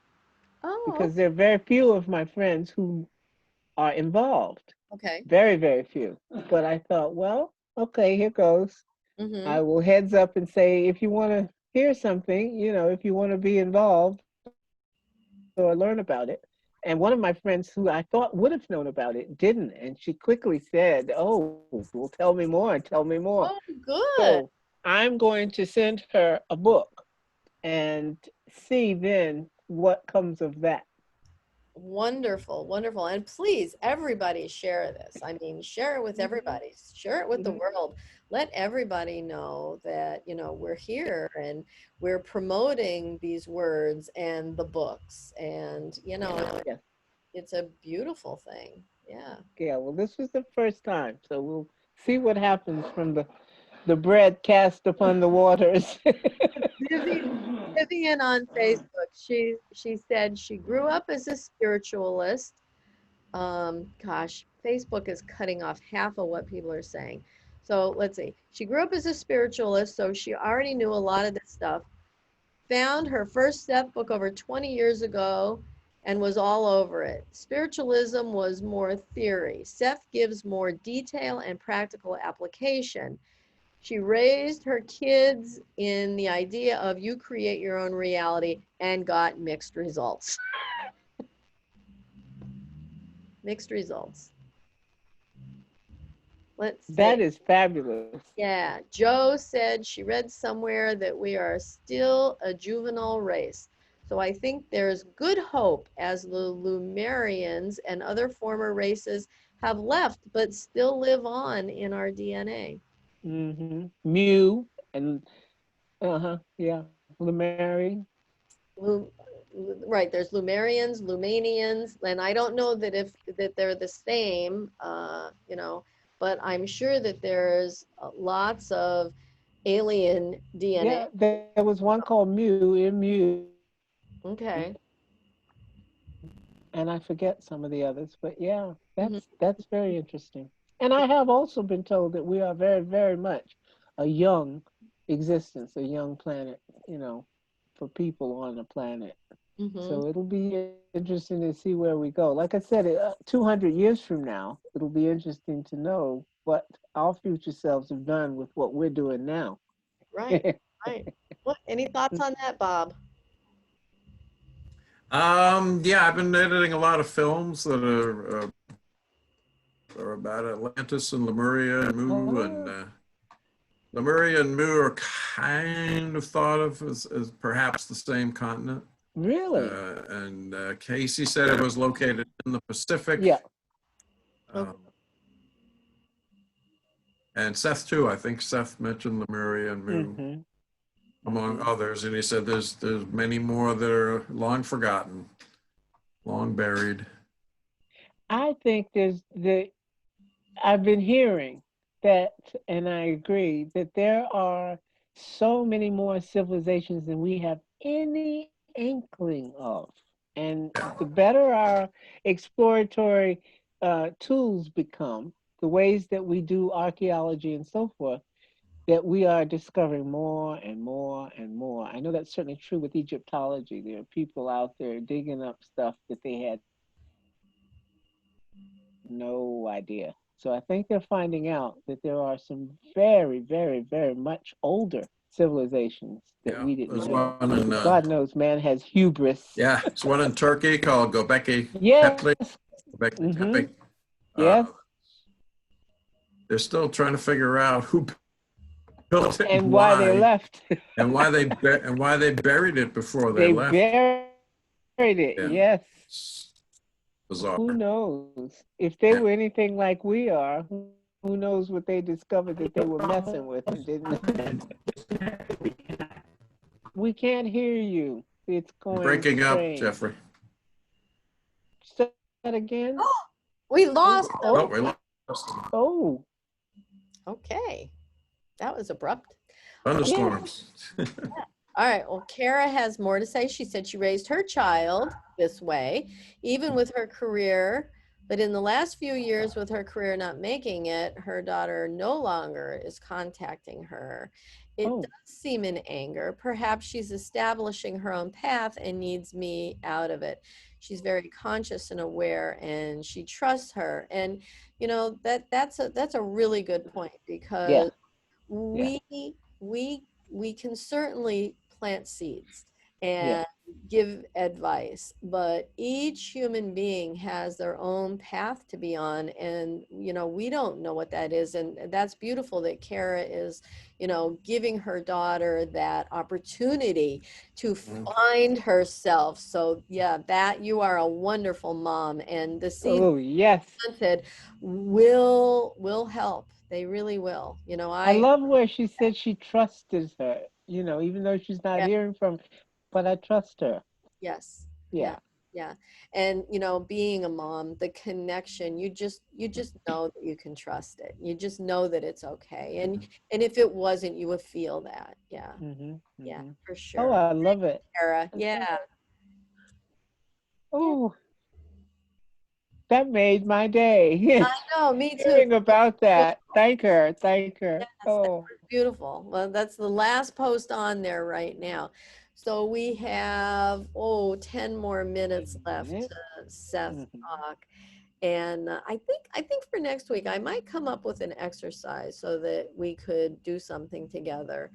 Oh, because there are very few of my friends who are involved. okay. Very, very few. But I thought, well, okay, here goes. Mm-hmm. I will heads up and say, if you want to hear something, if you want to be involved or learn about it. And one of my friends who I thought would have known about it didn't. And she quickly said, oh, well, tell me more, tell me more. Oh, So good. I'm going to send her a book and see then what comes of that. Wonderful, wonderful. And please, everybody share this. I mean, share it with Hmm. everybody. Share it with the Hmm. world. Let everybody know that, we're here and we're promoting these words and the books. And, Yes. it's a beautiful thing. Yeah. Yeah, well, this was the first time. So we'll see what happens from the bread cast upon the waters. Busy Vivian on Facebook, she said she grew up as a spiritualist. Gosh, Facebook is cutting off half of what people are saying. So let's see. She grew up as a spiritualist, so she already knew a lot of this stuff. Found her first Seth book over 20 years ago and was all over it. Spiritualism was more theory. Seth gives more detail and practical application. She raised her kids in the idea of you create your own reality and got mixed results. Mixed results. Let's see. That is fabulous. Yeah, Joe said she read somewhere that we are still a juvenile race. So I think there's good hope as the Lumerians and other former races have left but still live on in our DNA. Mew and yeah, Lemary. Lu- right, there's Lumerians, Lumanians, and I don't know that they're the same, but I'm sure that there's lots of alien DNA. Yeah, there was one called Mew, M-U, Okay. and I forget some of the others, but yeah, Mhm. that's very interesting. And I have also been told that we are very, very much a young existence, a young planet, for people on the planet. Mhm. So it'll be interesting to see where we go. Like I said, 200 years from now, it'll be interesting to know what our future selves have done with what we're doing now. Right. Right. What? Any thoughts on that, Bob? Yeah, I've been editing a lot of films that are about Atlantis and Lemuria and Mu, and Oh, Lemuria and Mu are kind of thought of as perhaps the same continent. really? And Casey said it was located in the Yeah. Pacific. Okay. Um, and Seth too. I think Seth mentioned Lemuria and Mu hmm among others, and he said there's many more that are long forgotten, long buried. I think I've been hearing that, and I agree that there are so many more civilizations than we have any inkling of. And the better our exploratory tools become, the ways that we do archaeology and so forth, that we are discovering more and more and more. I know that's certainly true with Egyptology. There are people out there digging up stuff that they had no idea. So I think they're finding out that there are some very, very, very much older civilizations that Yeah, we didn't there's know. one in God knows man has hubris. yeah, there's one in Turkey called Göbekli Yes. Tepe. Göbekli Mm-hmm. Tepe. Yes. Uh, they're still trying to figure out who built it and And why they why, left. and why they buried it before they They left. buried it. Yeah, Yes. it's bizarre. Who knows? If they Yeah. were anything like we are, who knows what they discovered that they were messing with and didn't. We can't hear you. It's You're going breaking up, strange. Jeffrey. Say that again. We lost them. Oh, Oh, we lost. oh, Okay. That was abrupt. Thunderstorms. All right. Well, Kara has more to say. She said she raised her child this way, even with her career. But in the last few years, with her career not making it, her daughter no longer is contacting her. It oh, does seem in anger. Perhaps she's establishing her own path and needs me out of it. She's very conscious and aware, and she trusts her. And that's a really good point yeah, because yeah, we we we can certainly plant seeds yeah. and give advice, but each human being has their own path to be on, and we don't know what that is. And that's beautiful that Kara is giving her daughter that opportunity to find herself. So yeah, that you are a wonderful mom, and the seeds Oh, yes. planted will help. They really will. I love where she said she trusted her, even though she's not Yeah, hearing from, but I trust her. yes, yeah. Yeah. Yeah. And being a mom, the connection, you just know that you can trust it. You just know that it's okay. And if it wasn't, you would feel that. Yeah. Mm-hmm. Yeah, Mm-hmm. for Oh, sure. I love it. Sarah. I love Yeah. it. Yeah. Oh, that made my day. I know, me too. Hearing about that. Thank her. Thank her. Yes, that Oh. was beautiful. Well, that's the last post on there right now. So we have, 10 more minutes left Minute. to Seth Mm-hmm. talk. And I think for next week, I might come up with an exercise so that we could do something together.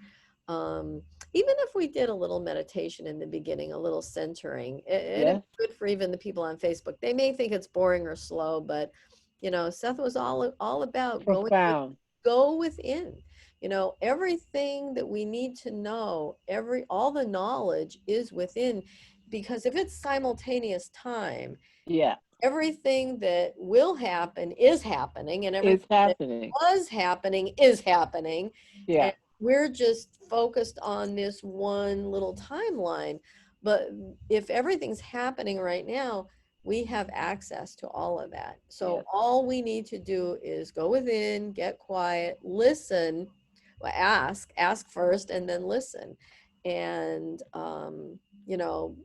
Um, Even if we did a little meditation in the beginning, a little centering, it'd Yes. be good for even the people on Facebook. They may think it's boring or slow, but Seth was all about Profound. go within. Everything that we need to know, all the knowledge is within, because if it's simultaneous time, Yeah. everything that will happen is happening, and It's everything that happening. was happening is happening. Yeah. And we're just focused on this one little timeline. But if everything's happening right now, we have access to all of that. So Yes. all we need to do is go within, get quiet, listen, well, ask first, and then listen. And, you know,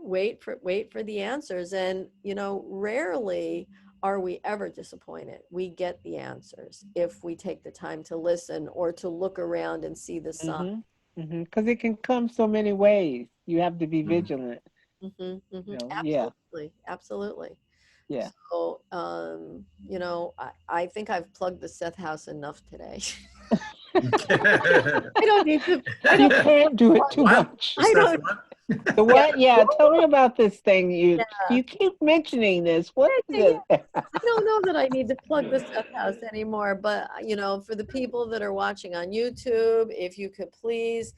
wait for the answers. And rarely are we ever disappointed. We get the answers if we take the time to listen or to look around and see the sign. Mm-hmm. Mm-hmm. Because it can come so many ways. You have to be vigilant. Yeah. Absolutely, absolutely. Yeah. So I think I've plugged the Seth house enough today. I don't need to. I You don't. can't do it too What? much. I Steph, don't. what? The Yeah. what? Yeah, tell me about this thing. You Yeah. you keep mentioning this. What is Yeah, it? I don't know that I need to plug the Seth house anymore, but for the people that are watching on YouTube, if you could please,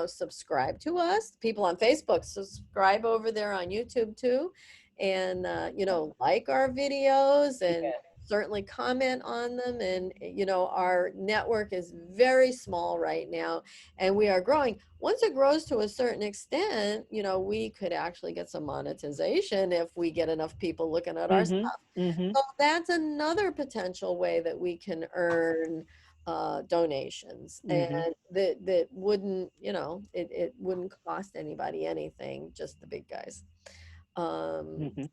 subscribe to us. People on Facebook, subscribe over there on YouTube too, and like our videos and Yes. certainly comment on them. And our network is very small right now, and we are growing. Once it grows to a certain extent, we could actually get some monetization if we get enough people looking at our Mm-hmm. stuff. Mm-hmm. So that's another potential way that we can earn donations, and Mm-hmm. that wouldn't, it wouldn't cost anybody anything, just the big guys. Um, Mm-hmm.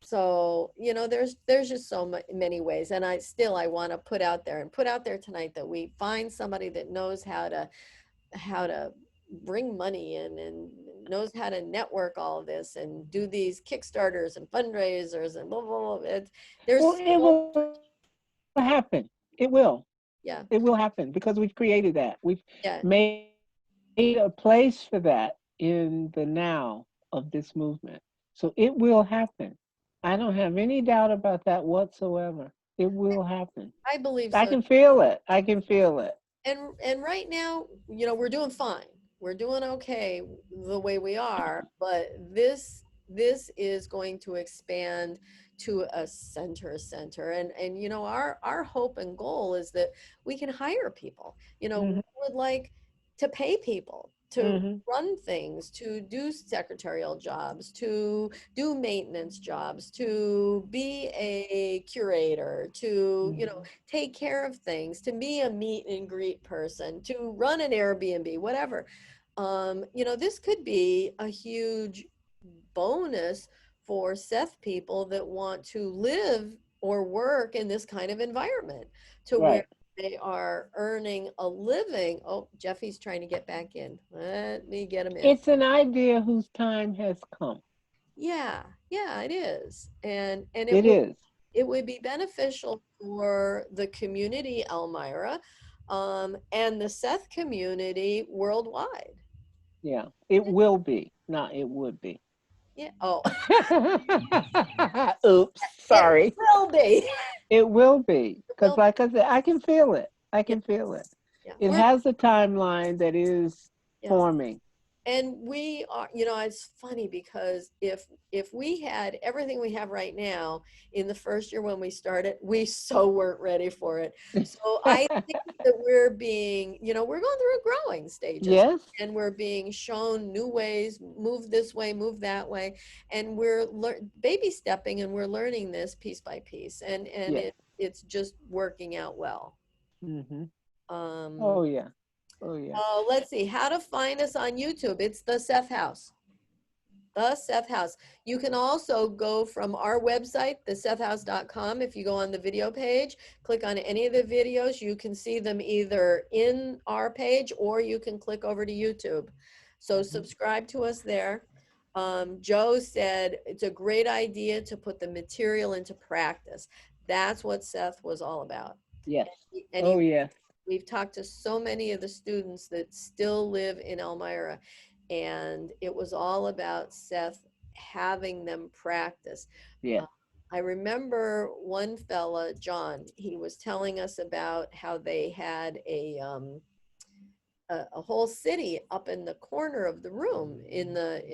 so there's just so many ways, and I want to put out there tonight that we find somebody that knows how to bring money in and knows how to network all of this and do these Kickstarters and fundraisers and blah, blah, blah. Well, There's it so, will happen. It will. yeah, It will happen because we've created that. We've yeah. made a place for that in the now of this movement. So it will happen. I don't have any doubt about that whatsoever. It will happen. I believe I so. can feel it. I can feel it. And right now, we're doing fine. We're doing okay the way we are, but this is going to expand to a center. And our hope and goal is that we can hire people. We Mm-hmm. would like to pay people to Mm-hmm. run things, to do secretarial jobs, to do maintenance jobs, to be a curator, to Mm-hmm. take care of things, to be a meet and greet person, to run an Airbnb, whatever. This could be a huge bonus for Seth people that want to live or work in this kind of environment, to where Right. they are earning a living. Oh, Jeffy's trying to get back in. Let me get him in. It's an idea whose time has come. Yeah, yeah, it is. And It is. it would be beneficial for the community, Elmira, and the Seth community worldwide. Yeah. It Yeah, will be. Not it would be. yeah. Oh, Oops. it Sorry. will be. It will be. It Because will be. like I said, I can feel it. I Yeah, can feel it. yeah. It has a timeline that is Yes, forming. And we are, you know, it's funny because if we had everything we have right now in the first year when we started, we so weren't ready for it. So I think that we're being, you know, we're going through growing stages, Yes, and we're being shown new ways, move this way, move that way, and we're baby stepping, and we're learning this piece by piece, and yes. it's just working out well. Mm-hmm. Um, Oh yeah. Oh yeah. let's see how to find us on YouTube. It's the Seth House. The Seth House. You can also go from our website, thesethhouse.com. If you go on the video page, click on any of the videos, you can see them either in our page or you can click over to YouTube. So subscribe to us there. Joe said it's a great idea to put the material into practice. That's what Seth was all about. Yes. And Oh yes. we've talked to so many of the students that still live in Elmira, and it was all about Seth having them practice. Yes. Uh, I remember one fella, John, he was telling us about how they had a whole city up in the corner of the room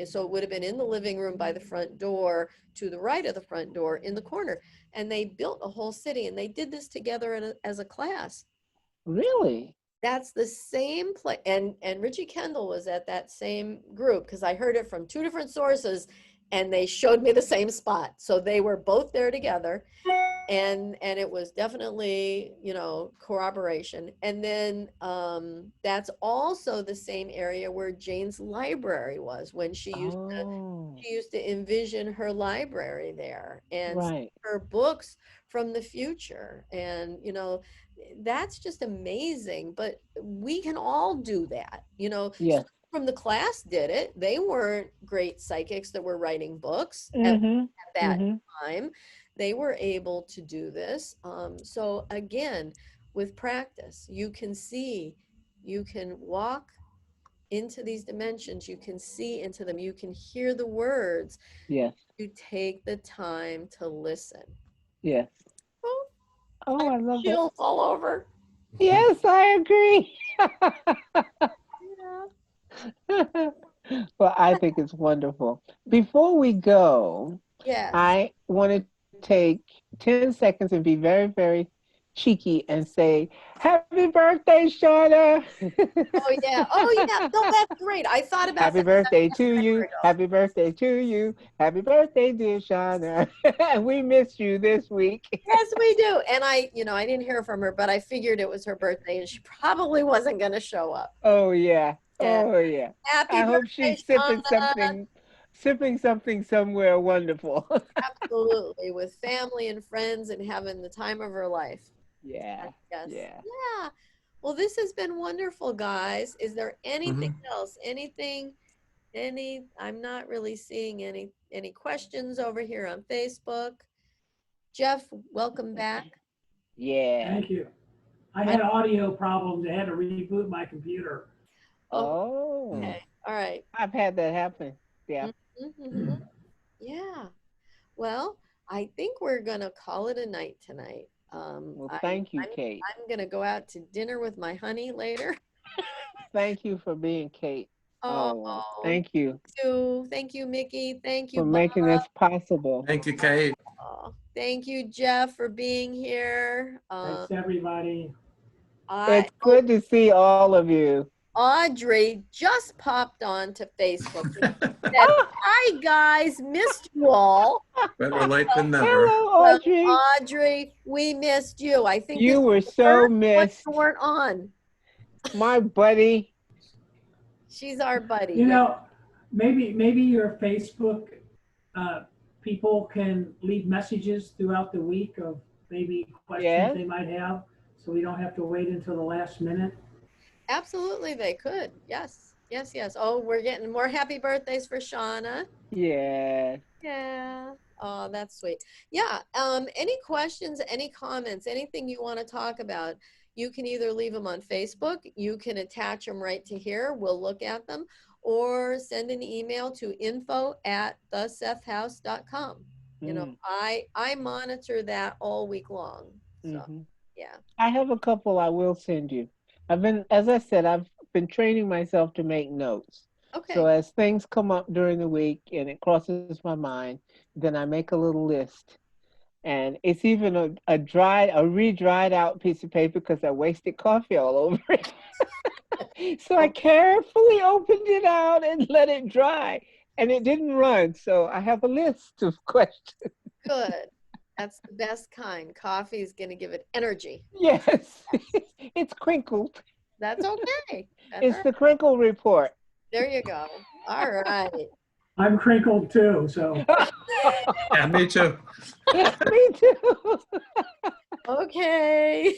so it would have been in the living room by the front door to the right of the front door in the corner, and they built a whole city, and they did this together as a class. Really? That's the same place, and Richie Kendall was at that same group because I heard it from two different sources, and they showed me the same spot. So they were both there together, and it was definitely, you know, corroboration. And then that's also the same area where Jane's library was when Oh, she used to envision her library there and right. her books from the future. And, you know, that's just amazing. But we can all do that. You know, Yes. from the class did it. They weren't great psychics that were writing books Mm-hmm. at that Mm-hmm. time. They were able to do this. So again, with practice, you can see, you can walk into these dimensions, you can see into them, you can hear the words, Yes. you take the time to listen. Yes. Oh, I Oh, have I love it. chills all over. Yes, I agree. Yeah. Well, I think it's wonderful. Before we go, Yes. I want to take 10 seconds and be very, very cheeky and say, Happy birthday, Shauna. Oh yeah. Oh yeah. No, that's great. I thought about Happy that birthday to an hour you. ago. Happy birthday to you. Happy birthday, dear Shauna. We missed you this week. Yes, we do. And I didn't hear from her, but I figured it was her birthday and she probably wasn't going to show up. Oh, yeah. Yeah. Oh, yeah. Happy I hope birthday, she's Shauna. sipping something somewhere wonderful. Absolutely. With family and friends and having the time of her life. Yeah. Yes. Yeah. Yeah. Well, this has been wonderful, guys. Is there anything Mhm. else? I'm not really seeing any questions over here on Facebook. Jeff, welcome back. Yeah. Thank you. I I, had audio problems. I had to reboot my computer. oh, Oh, okay. All right. I've had that happen. Yeah. Mm-hmm. Yeah. Well, I think we're gonna call it a night tonight. Well, thank you, Kate. I'm gonna go out to dinner with my honey later. Thank you for being Kate. Oh, Oh, thank you thank you, Mickey. Thank you, for Bob. making this possible. Thank you, Kate. Thank you, Jeff, for being here. Thanks, everybody. It's good to see all of you. Audrey just popped on to Facebook and said, "Hi guys, missed you all." Better late than never. Hello, Well, Audrey. Audrey, we missed you. I think this You is were the so first one you missed. weren't on. My buddy. She's our buddy. You Yeah. know, maybe your Facebook people can leave messages throughout the week of maybe questions Yes. they might have, so we don't have to wait until the last minute. Absolutely, they could. Yes, yes, yes. Oh, we're getting more happy birthdays for Shauna. Yes. Yeah. Oh, that's sweet. Yeah. Any questions, any comments, anything you want to talk about, you can either leave them on Facebook, you can attach them right to here, we'll look at them, or send an email to info@thesethhouse.com. You know, Mm. I monitor that all week long. So Hmm. yeah. I have a couple I will send you. As I said, I've been training myself to make notes. So Okay. as things come up during the week and it crosses my mind, then I make a little list. And it's even a re-dried out piece of paper because I wasted coffee all over it. So I Oh, carefully opened it out and let it dry. And it didn't run. So I have a list of questions. good. That's the best kind. Coffee is going to give it energy. Yes, Yes. it's crinkled. That's okay. That's all It's right. the crinkle report. There you go. All right. I'm crinkled too, so. Yeah, me too. Me too. Okay.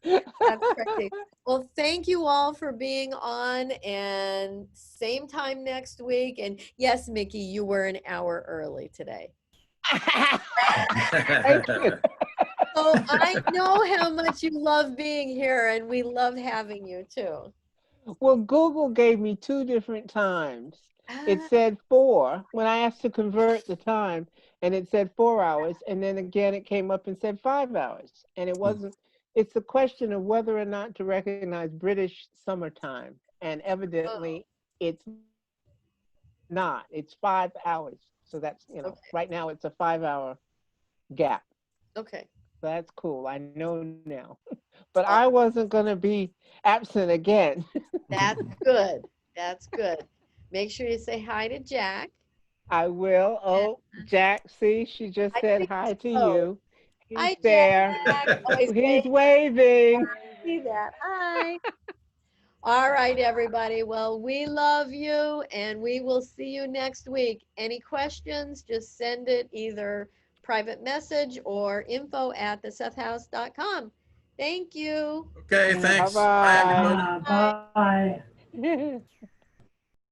That's crazy. Well, thank you all for being on, and same time next week. And yes, Mickey, you were an hour early today. Thank you. So I know how much you love being here, and we love having you too. Well, Google gave me two different times. It Ah, said 4 when I asked to convert the time, and it said 4 hours. And then again, it came up and said 5 hours. And it wasn't, it's a question of whether or not to recognize British summertime. And oh, evidently, it's not. It's 5 hours. So that's, okay. right now it's a 5 hour gap. Okay. That's cool. I know now. But Oh, I wasn't going to be absent again. that's good. That's good. Make sure you say hi to Jack. I will. Oh, Jack, see, she just I said think hi to so. you. He's Hi, there. Jack. Oh, he's He's waving. waving. I see that. Hi. All right, everybody. Well, we love you and we will see you next week. Any questions, just send it either private message or info@thesethhouse.com. Thank you. Okay, Bye thanks. Bye, everybody. bye. Bye. Bye.